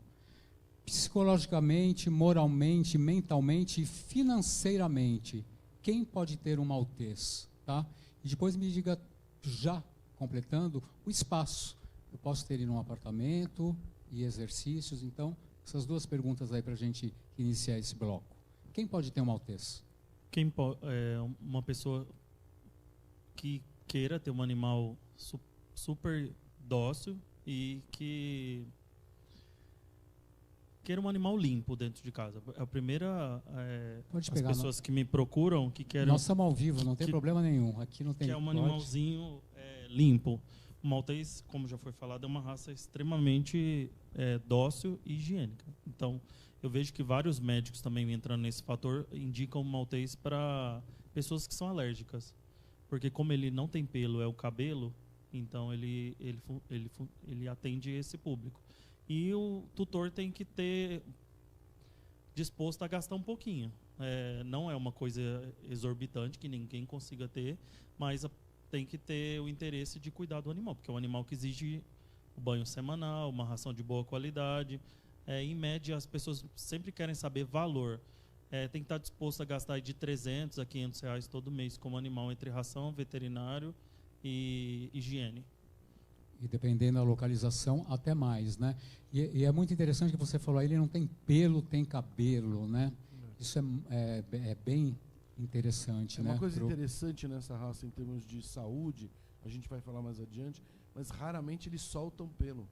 Psicologicamente, moralmente, mentalmente e financeiramente, quem pode ter um maltês, tá? E depois me diga, já completando, o espaço. Eu posso ter ele num apartamento e exercícios, então, essas duas perguntas aí para a gente iniciar esse bloco. Quem pode ter um maltês? Uma pessoa que queira ter um animal super dócil e que queira um animal limpo dentro de casa. A primeira, Pode as pegar, pessoas que me procuram, que querem... Nós estamos ao vivo, não tem que- problema nenhum. Aqui não tem que é um corte. animalzinho limpo. O maltês, como já foi falado, é uma raça extremamente dócil e higiênica. Então, eu vejo que vários médicos também entrando nesse fator indicam o maltês para pessoas que são alérgicas. Porque como ele não tem pelo, é o cabelo, então ele atende esse público. E o tutor tem que ter disposto a gastar um pouquinho. Não é uma coisa exorbitante que ninguém consiga ter, mas tem que ter o interesse de cuidar do animal, porque é um animal que exige o banho semanal, uma ração de boa qualidade. Em média, as pessoas sempre querem saber valor. Tem que estar disposto a gastar de R$300 a R$500 todo mês como animal, entre ração, veterinário e higiene. E dependendo da localização, até mais, né? E é muito interessante que você falou, ele não tem pelo, tem cabelo, né? Isso é bem interessante, né? Uma coisa interessante nessa raça em termos de saúde, a gente vai falar mais adiante, mas raramente eles soltam pelo.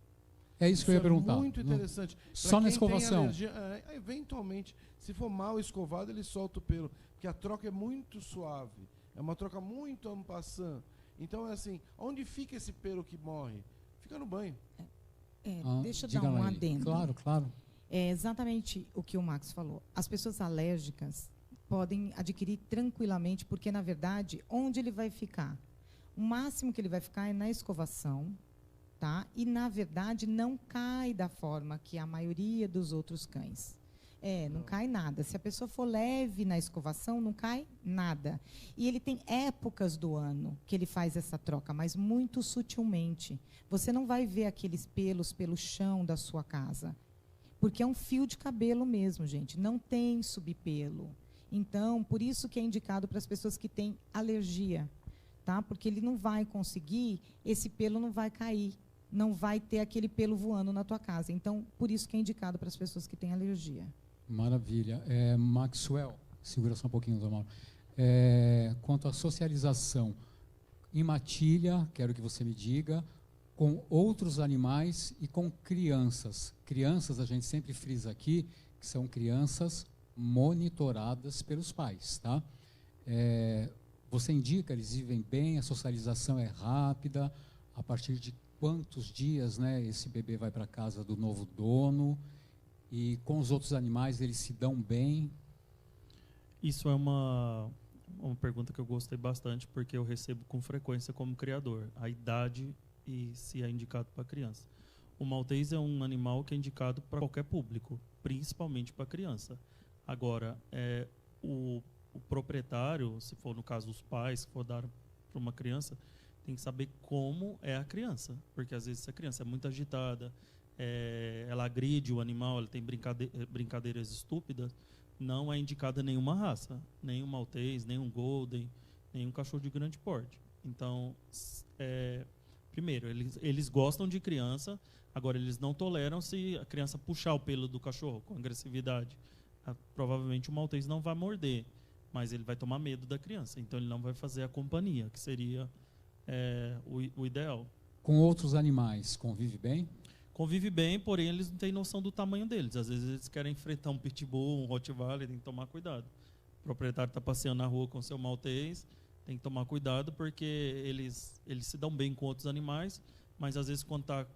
É isso que eu ia perguntar. Muito interessante. Só Pra na quem escovação. tem alergia, eventualmente, se for mal escovado, ele solta o pelo. Porque a troca é muito suave. É uma troca muito en passant. Então é assim, onde fica esse pelo que morre? Fica no banho. Deixa eu diga dar um lá, adendo. Claro. É exatamente o que o Max falou. As pessoas alérgicas podem adquirir tranquilamente, porque, na verdade, onde ele vai ficar? O máximo que ele vai ficar é na escovação, tá? E, na verdade, não cai da forma que a maioria dos outros cães. Não cai nada. Se a pessoa for leve na escovação, não cai nada. E ele tem épocas do ano que ele faz essa troca, mas muito sutilmente. Você não vai ver aqueles pelos pelo chão da sua casa. Porque é um fio de cabelo mesmo, gente. Não tem subpelo. Então, por isso que é indicado para as pessoas que têm alergia, tá? Porque ele não vai conseguir, esse pelo não vai cair, não vai ter aquele pelo voando na tua casa. Então, por isso que é indicado para as pessoas que têm alergia. Maravilha. Maxwell, segura só um pouquinho, Dr. Mauro. Quanto à socialização em matilha, quero que você me diga, com outros animais e com crianças. Crianças, a gente sempre frisa aqui, que são crianças monitoradas pelos pais, tá? Você indica, eles vivem bem, a socialização é rápida, a partir de quantos dias, né, esse bebê vai para a casa do novo dono, e com os outros animais eles se dão bem? Isso é uma pergunta que eu gostei bastante, porque eu recebo com frequência como criador. A idade e se é indicado para criança. O maltês é um animal que é indicado para qualquer público, principalmente para criança. Agora, o proprietário, se for no caso os pais, se for dar para uma criança, tem que saber como é a criança, porque às vezes essa criança é muito agitada, ela agride o animal, ela tem brincadeiras estúpidas, não é indicada nenhuma raça, nem um maltês, nem um golden, nem um cachorro de grande porte. Então, primeiro, eles gostam de criança, Agora, eles não toleram se a criança puxar o pelo do cachorro com agressividade. Provavelmente o maltês não vai morder, mas ele vai tomar medo da criança. Então, ele não vai fazer a companhia, que seria o ideal. Com outros animais, convive bem? Convive bem, porém, eles não têm noção do tamanho deles. Às vezes, eles querem enfrentar um pitbull, um rottweiler, tem que tomar cuidado. O proprietário está passeando na rua com seu maltês, tem que tomar cuidado, porque eles se dão bem com outros animais, mas às vezes quando está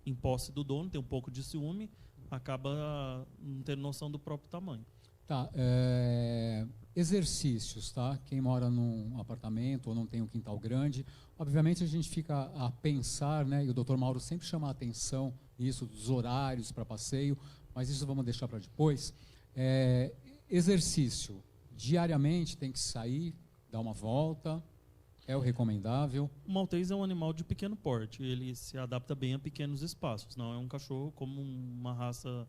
em posse do dono, tem um pouco de ciúme, acaba não tendo noção do próprio tamanho. Tá, exercícios, tá? Quem mora num apartamento ou não tem um quintal grande, obviamente a gente fica a pensar, né? E o Dr. Mauro sempre chama a atenção isso dos horários para passeio, mas isso vamos deixar para depois. Exercício, diariamente tem que sair, dar uma volta. É o recomendável? O maltês é um animal de pequeno porte. Ele se adapta bem a pequenos espaços. Não é um cachorro como uma raça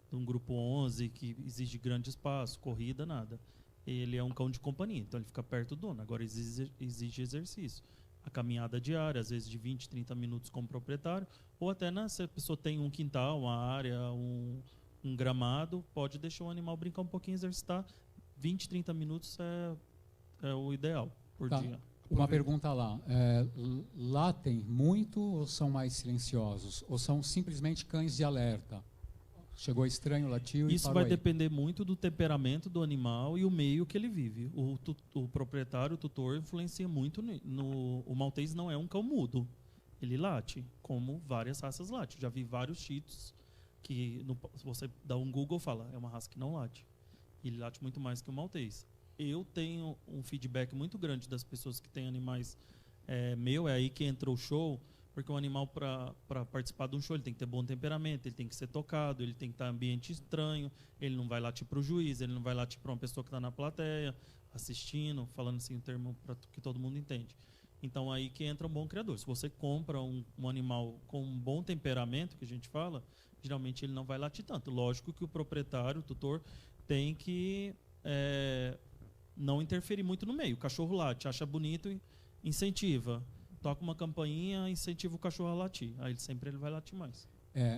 de um grupo 11 que exige grande espaço, corrida, nada. Ele é um cão de companhia, então ele fica perto do dono. Agora exige exercício. A caminhada diária, às vezes de 20, 30 minutos com o proprietário, ou até se a pessoa tem um quintal, uma área, um gramado, pode deixar o animal brincar um pouquinho, exercitar. 20, 30 minutos é o ideal por dia. Uma pergunta lá. Latem muito ou são mais silenciosos? Ou são simplesmente cães de alerta? Chegou estranho, latiu e Isso parou vai aí. depender muito do temperamento do animal e o meio que ele vive. O proprietário, o tutor, influencia muito o maltês não é um cão mudo. Ele late, como várias raças latem. Já vi vários shih tzus que, se você dá um Google, fala, é uma raça que não late. Ele late muito mais que o maltês. Eu tenho um feedback muito grande das pessoas que têm animais é aí que entra o show, porque o animal, para participar de um show, ele tem que ter bom temperamento, ele tem que ser tocado, ele tem que estar em ambiente estranho, ele não vai latir para o juiz, ele não vai latir para uma pessoa que está na plateia, assistindo, falando assim um termo que todo mundo entende. Então, aí que entra um bom criador. Se você compra um animal com um bom temperamento, que a gente fala, geralmente ele não vai latir tanto. Lógico que o proprietário, o tutor, tem que não interferir muito no meio. O cachorro late, acha bonito, incentiva. Toca uma campainha, incentiva o cachorro a latir. Aí ele vai latir mais.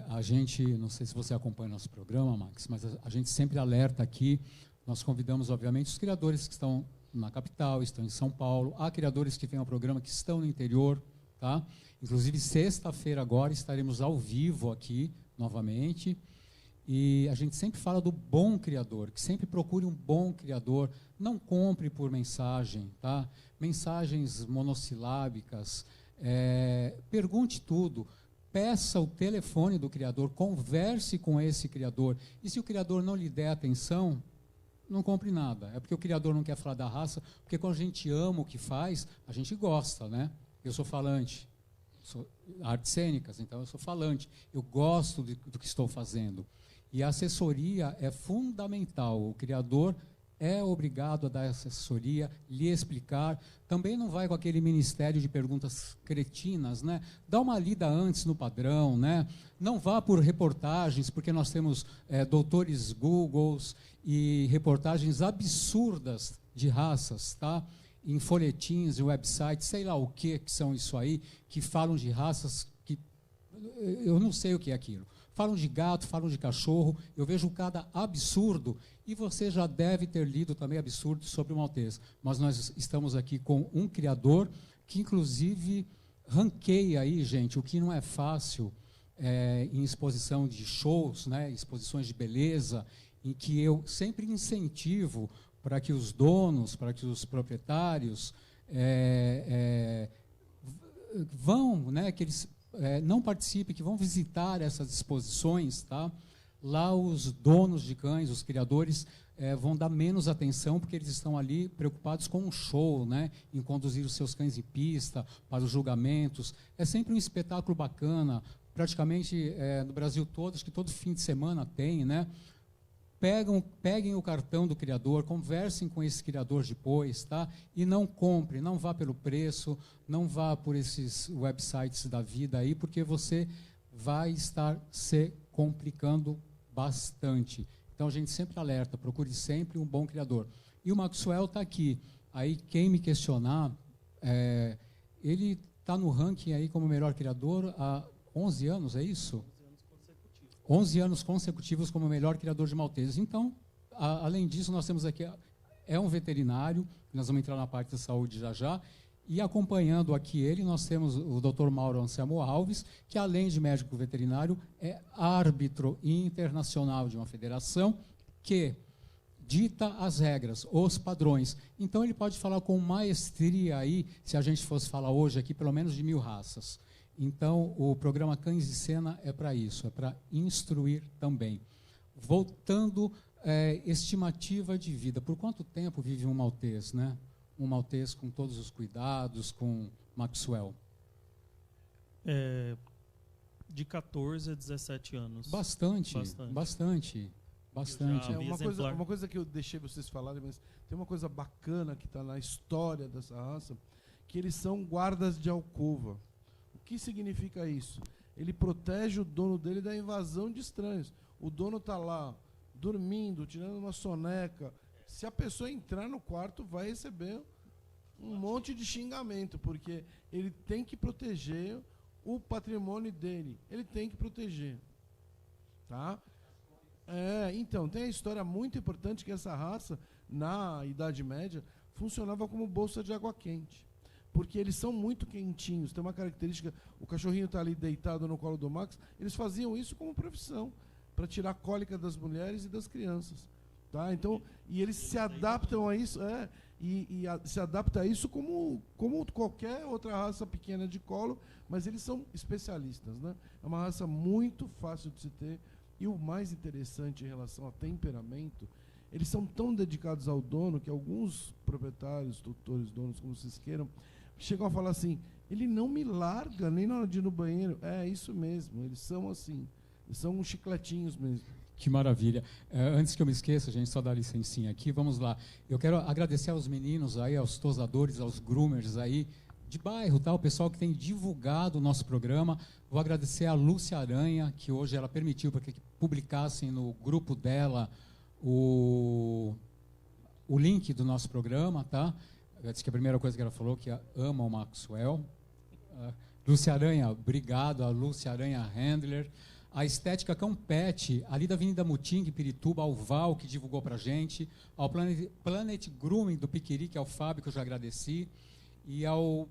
A gente, não sei se você acompanha nosso programa, Max, mas a gente sempre alerta aqui. Nós convidamos, obviamente, os criadores que estão na capital, estão em São Paulo. Há criadores que vêm ao programa que estão no interior, tá? Inclusive, sexta-feira agora estaremos ao vivo aqui, novamente. E a gente sempre fala do bom criador, que sempre procure um bom criador. Não compre por mensagem, tá? Mensagens monossilábicas. Pergunte tudo. Peça o telefone do criador, converse com esse criador. E se o criador não lhe der atenção, não compre nada. É porque o criador não quer falar da raça, porque quando a gente ama o que faz, a gente gosta, né? Eu sou falante, sou artes cênicas, então eu sou falante. Eu gosto do que estou fazendo. E a assessoria é fundamental. O criador é obrigado a dar assessoria, lhe explicar. Também não vai com aquele ministério de perguntas cretinas, né? Dá uma lida antes no padrão, né? Não vá por reportagens, porque nós temos doutores Googles e reportagens absurdas de raças, tá? Em folhetins, em websites, sei lá o que são isso aí, que falam de raças que eu não sei o que é aquilo. Falam de gato, falam de cachorro, eu vejo cada absurdo, e você já deve ter lido também absurdos sobre o maltês. Mas nós estamos aqui com um criador que, inclusive, ranqueia aí, gente, o que não é fácil em exposição de shows, né, exposições de beleza, em que eu sempre incentivo para que os donos, para que os proprietários vão, né, que eles não participem, que vão visitar essas exposições, tá? Lá os donos de cães, os criadores, vão dar menos atenção, porque eles estão ali preocupados com um show, né? Em conduzir os seus cães em pista, para os julgamentos. É sempre um espetáculo bacana, praticamente no Brasil todo, acho que todo fim de semana tem, né? Peguem o cartão do criador, conversem com esse criador depois, tá? E não compre, não vá pelo preço, não vá por esses websites da vida aí, porque você vai estar se complicando bastante. Então a gente sempre alerta, procure sempre um bom criador. E o Maxwell está aqui. Aí quem me questionar, ele está no ranking aí como melhor criador há 11 anos, é isso? 11 anos consecutivos como o melhor criador de malteses. Então, além disso, nós temos aqui, é um veterinário, nós vamos entrar na parte da saúde já já, e acompanhando aqui ele, nós temos o Dr. Mauro Anselmo Alves, que além de médico veterinário, é árbitro internacional de uma federação que dita as regras, os padrões. Então, ele pode falar com maestria aí, se a gente fosse falar hoje aqui, pelo menos de 1000 raças. Então, o programa Cães de Cena é para isso, é para instruir também. Voltando, estimativa de vida. Por quanto tempo vive um maltês, né? Um maltês com todos os cuidados, com Maxwell? De 14 a 17 anos. Bastante. Uma coisa que eu deixei vocês falarem, mas tem uma coisa bacana que está na história dessa raça, que eles são guardas de alcova. O que significa isso? Ele protege o dono dele da invasão de estranhos. O dono está lá, dormindo, tirando uma soneca. Se a pessoa entrar no quarto, vai receber um monte de xingamento, porque ele tem que proteger o patrimônio dele. Ele tem que proteger. Tá? Então, tem a história muito importante que essa raça, na Idade Média, funcionava como bolsa de água quente. Porque eles são muito quentinhos. Tem uma característica, o cachorrinho está ali deitado no colo do Max, eles faziam isso como profissão, para tirar a cólica das mulheres e das crianças. Tá? Então, e eles se adaptam a isso, se adapta a isso como qualquer outra raça pequena de colo, mas eles são especialistas. Né? É uma raça muito fácil de se ter. E o mais interessante em relação a temperamento, eles são tão dedicados ao dono que alguns proprietários, tutores, donos, como vocês queiram, chegam a falar assim, ele não me larga nem na hora de ir no banheiro. É isso mesmo, eles são assim, eles são uns chicletinhos mesmo. Que maravilha. Antes que eu me esqueça, a gente só dá licencinha aqui, vamos lá. Eu quero agradecer aos meninos aí, aos tosadores, aos groomers aí, de bairro, tá? O pessoal que tem divulgado o nosso programa. Vou agradecer a Lúcia Aranha, que hoje ela permitiu para que publicassem no grupo dela o link do nosso programa, tá? Eu disse que a primeira coisa que ela falou que ama o Maxwell. Lúcia Aranha, obrigado. A Lúcia Aranha Handler. A Estética Cão Pet, ali da Avenida Muting, Pirituba, ao Val, que divulgou para a gente. Ao Planet Grooming do Piquiri, que é o Fábio, que eu já agradeci. E ao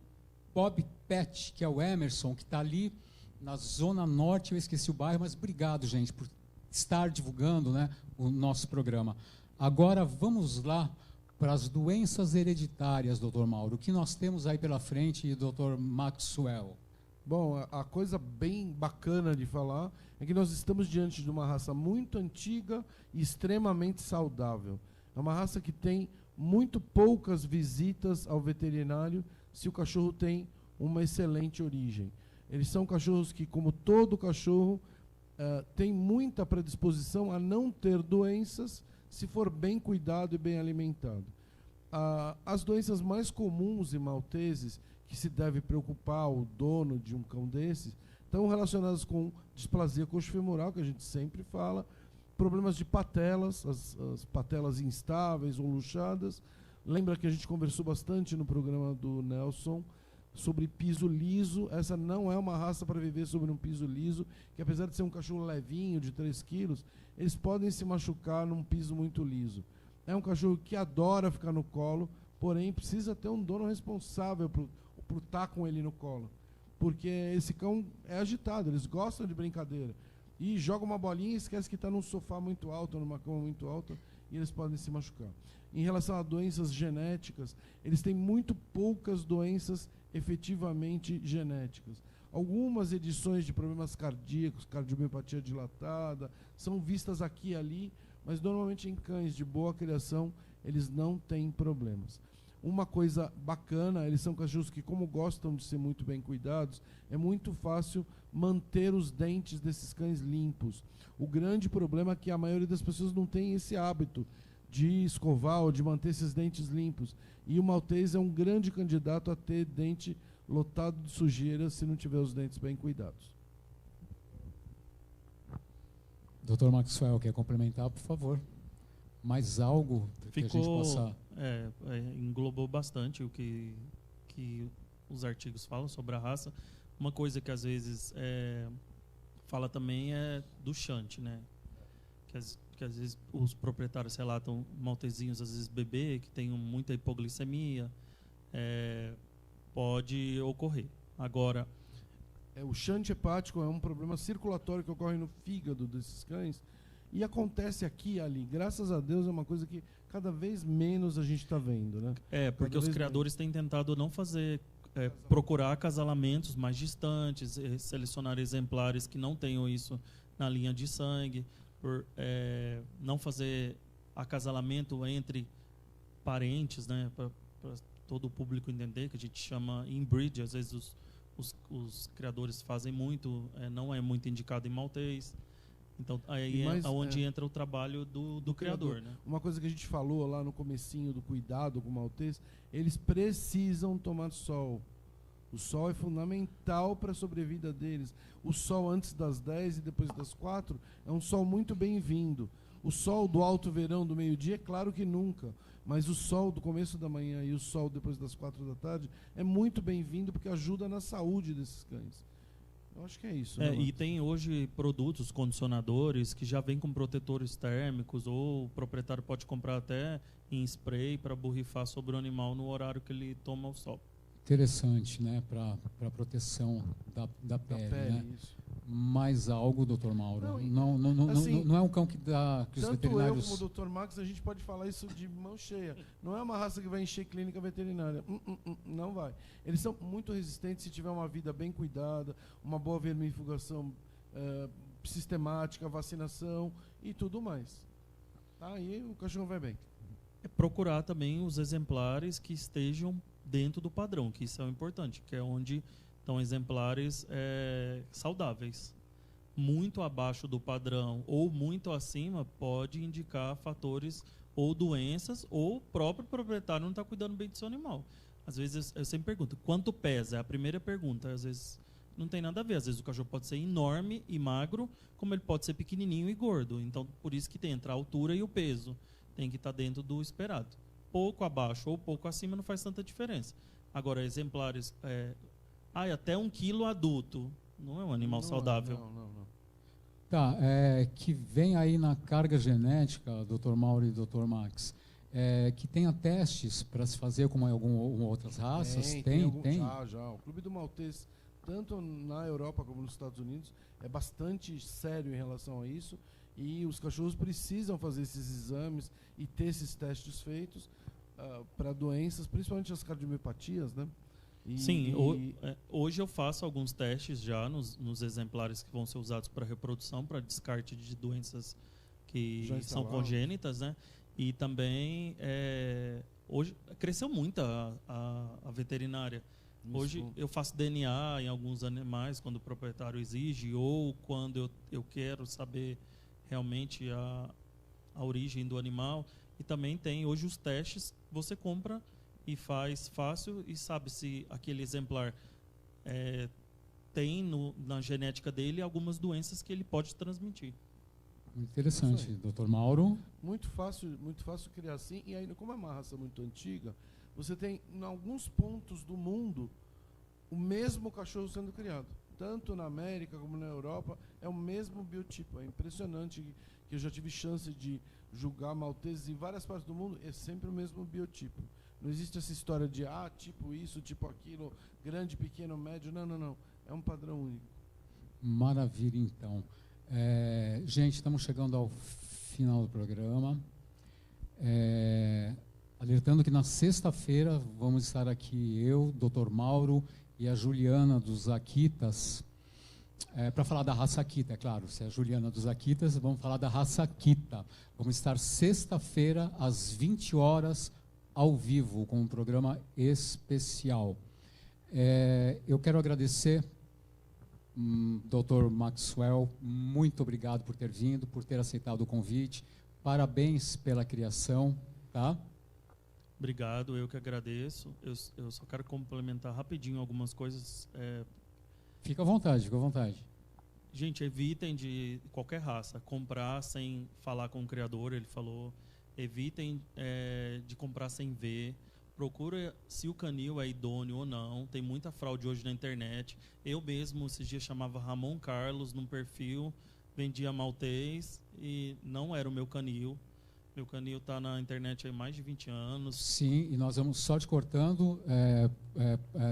Bob Pet, que é o Emerson, que está ali na Zona Norte, eu esqueci o bairro, mas obrigado, gente, por estar divulgando, né, o nosso programa. Agora, vamos lá para as doenças hereditárias, doutor Mauro. O que nós temos aí pela frente, doutor Maxwell? Bom, a coisa bem bacana de falar é que nós estamos diante de uma raça muito antiga e extremamente saudável. É uma raça que tem muito poucas visitas ao veterinário se o cachorro tem uma excelente origem. Eles são cachorros que, como todo cachorro, tem muita predisposição a não ter doenças se for bem cuidado e bem alimentado. As doenças mais comuns em malteses, que se deve preocupar o dono de um cão desses, estão relacionadas com displasia coxofemoral, que a gente sempre fala, problemas de patelas, as patelas instáveis ou luxadas. Lembra que a gente conversou bastante no programa do Nelson sobre piso liso. Essa não é uma raça para viver sobre um piso liso, que apesar de ser um cachorro levinho, de 3 quilos, eles podem se machucar num piso muito liso. É um cachorro que adora ficar no colo, porém precisa ter um dono responsável por estar com ele no colo. Porque esse cão é agitado, eles gostam de brincadeira. E joga uma bolinha e esquece que está num sofá muito alto, numa cama muito alta, e eles podem se machucar. Em relação a doenças genéticas, eles têm muito poucas doenças efetivamente genéticas. Algumas edições de problemas cardíacos, cardiomiopatia dilatada, são vistas aqui e ali, mas normalmente em cães de boa criação, eles não têm problemas. Uma coisa bacana, eles são cachorros que, como gostam de ser muito bem cuidados, é muito fácil manter os dentes desses cães limpos. O grande problema é que a maioria das pessoas não tem esse hábito de escovar ou de manter esses dentes limpos. E o maltês é um grande candidato a ter dente lotado de sujeira se não tiver os dentes bem cuidados. Dr. Maxwell, quer complementar, por favor? Mais algo que a gente possa... englobou bastante o que os artigos falam sobre a raça, Uma coisa que às vezes fala também é do shunt, né? Que às vezes os proprietários relatam maltezinhos, às vezes bebê, que tem muita hipoglicemia, pode ocorrer. Agora, O shunt hepático é um problema circulatório que ocorre no fígado desses cães e acontece aqui e ali. Graças a Deus é uma coisa que cada vez menos a gente está vendo, né? porque os criadores têm tentado não fazer, procurar acasalamentos mais distantes, selecionar exemplares que não tenham isso na linha de sangue, não fazer acasalamento entre parentes, né, para todo o público entender, que a gente chama inbreed, às vezes os criadores fazem muito, não é muito indicado em maltês. Então aí é onde entra o trabalho do criador, né? Uma coisa que a gente falou lá no comecinho do cuidado com o maltês, eles precisam tomar sol. O sol é fundamental para a sobrevida deles. O sol antes das 10 e depois das 4 é um sol muito bem-vindo. O sol do alto verão do meio-dia, é claro que nunca. Mas o sol do começo da manhã e o sol depois das 4 da tarde é muito bem-vindo porque ajuda na saúde desses cães. Eu acho que é isso. Né, e tem hoje produtos, condicionadores, que já vêm com protetores térmicos, ou o proprietário pode comprar até em spray para borrifar sobre o animal no horário que ele toma o sol. Interessante, né? Para proteção da pele, né? Isso. Mais algo, Dr. Mauro? Assim, não é um cão que os tanto veterinários... eu como o Dr. Max, a gente pode falar isso de mão cheia. Não é uma raça que vai encher clínica veterinária. Não vai. Eles são muito resistentes se tiver uma vida bem cuidada, uma boa vermifugação sistemática, vacinação e tudo mais. Aí o cachorro vai bem. Procurar também os exemplares que estejam dentro do padrão, que isso é o importante, que é onde estão exemplares saudáveis. Muito abaixo do padrão ou muito acima pode indicar fatores ou doenças, ou o próprio proprietário não está cuidando bem do seu animal. Às vezes eu sempre pergunto, quanto pesa? É a primeira pergunta. Às vezes não tem nada a ver. Às vezes o cachorro pode ser enorme e magro, como ele pode ser pequenininho e gordo. Então, por isso que entra a altura e o peso. Tem que estar dentro do esperado. Pouco abaixo ou pouco acima não faz tanta diferença. Agora, exemplares... até 1 quilo adulto. Não é um animal saudável. Não. Tá, que vem aí na carga genética, Dr. Mauro e Dr. Max, que tenha testes para se fazer como em algumas outras raças? Tem? Já. O Clube do Maltês, tanto na Europa como nos Estados Unidos, é bastante sério em relação a isso. E os cachorros precisam fazer esses exames e ter esses testes feitos para doenças, principalmente as cardiomiopatias, né? Sim, hoje eu faço alguns testes já nos exemplares que vão ser usados para reprodução, para descarte de doenças que são congênitas, né? E também hoje cresceu muito a veterinária. Hoje eu faço DNA em alguns animais quando o proprietário exige, ou quando eu quero saber realmente a origem do animal. E também tem hoje os testes, você compra e faz fácil e sabe se aquele exemplar tem na genética dele algumas doenças que ele pode transmitir. Interessante. Dr. Mauro? Muito fácil criar assim. E aí, como é uma raça muito antiga, você tem em alguns pontos do mundo o mesmo cachorro sendo criado. Tanto na América como na Europa, é o mesmo biotipo. É impressionante que eu já tive chance de julgar malteses em várias partes do mundo, é sempre o mesmo biotipo. Não existe essa história de, tipo isso, tipo aquilo, grande, pequeno, médio. Não. É um padrão único. Maravilha, então. Gente, estamos chegando ao final do programa. Alertando que na sexta-feira vamos estar aqui eu, Dr. Mauro e a Juliana dos Akitas, para falar da raça Akita, é claro. Se é a Juliana dos Akitas, vamos falar da raça Akita. Vamos estar sexta-feira, às 20 horas, ao vivo, com um programa especial. Eu quero agradecer, Dr. Maxwell, muito obrigado por ter vindo, por ter aceitado o convite. Parabéns pela criação, tá? Obrigado, eu que agradeço. Eu só quero complementar rapidinho algumas coisas. Fica à vontade, fica à vontade. Gente, evitem de qualquer raça comprar sem falar com o criador, ele falou. Evitem de comprar sem ver, procura se o canil é idôneo ou não. Tem muita fraude hoje na internet. Eu mesmo, esses dias, chamava Ramon Carlos num perfil, vendia maltês e não era o meu canil. Meu canil está na internet há mais de 20 anos. Sim, e nós vamos só te cortando.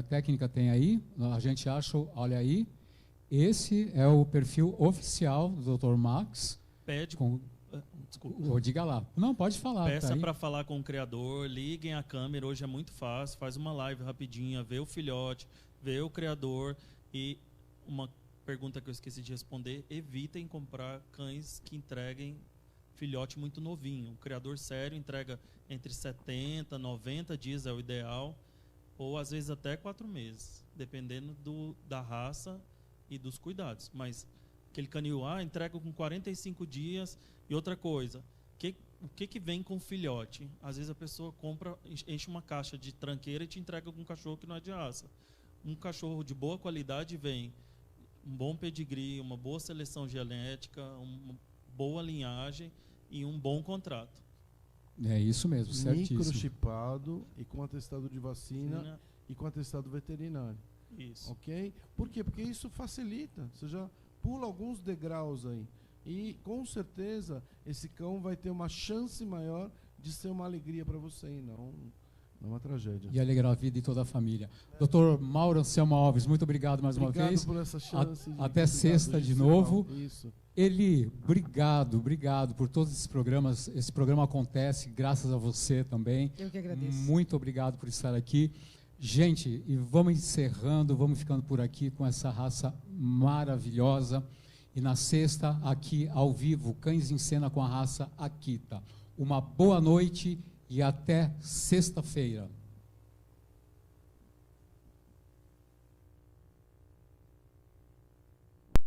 Técnica tem aí, a gente acha, olha aí, esse é o perfil oficial do Dr. Max. Pede... Desculpa. Diga lá. Não, pode falar. Peça tá para falar com o criador, liguem a câmera, hoje é muito fácil, faz uma live rapidinha, vê o filhote, vê o criador. E uma pergunta que eu esqueci de responder, evitem comprar cães que entreguem filhote muito novinho. O criador sério entrega entre 70, 90 dias é o ideal, ou às vezes até 4 meses, dependendo da raça e dos cuidados. Mas aquele canil entrega com 45 dias. E outra coisa, o que vem com filhote? Às vezes a pessoa compra, enche uma caixa de tranqueira e te entrega com um cachorro que não é de raça. Um cachorro de boa qualidade vem um bom pedigree, uma boa seleção genética, uma boa linhagem e um bom contrato. É isso mesmo, certíssimo. Microchipado e com atestado de vacina e com atestado veterinário. Isso. Ok? Por quê? Porque isso facilita. Você já pula alguns degraus aí. E com certeza esse cão vai ter uma chance maior de ser uma alegria para você e não uma tragédia. E alegrar a vida de toda a família. Dr. Mauro Anselmo Alves, muito obrigado mais uma vez. Obrigado por essa chance. Até sexta de novo. Isso. Eli, obrigado por todos esses programas. Esse programa acontece graças a você também. Eu que agradeço. Muito obrigado por estar aqui. Gente, e vamos encerrando, vamos ficando por aqui com essa raça maravilhosa. E na sexta, aqui ao vivo, Cães em Cena com a raça Akita. Uma boa noite e até sexta-feira.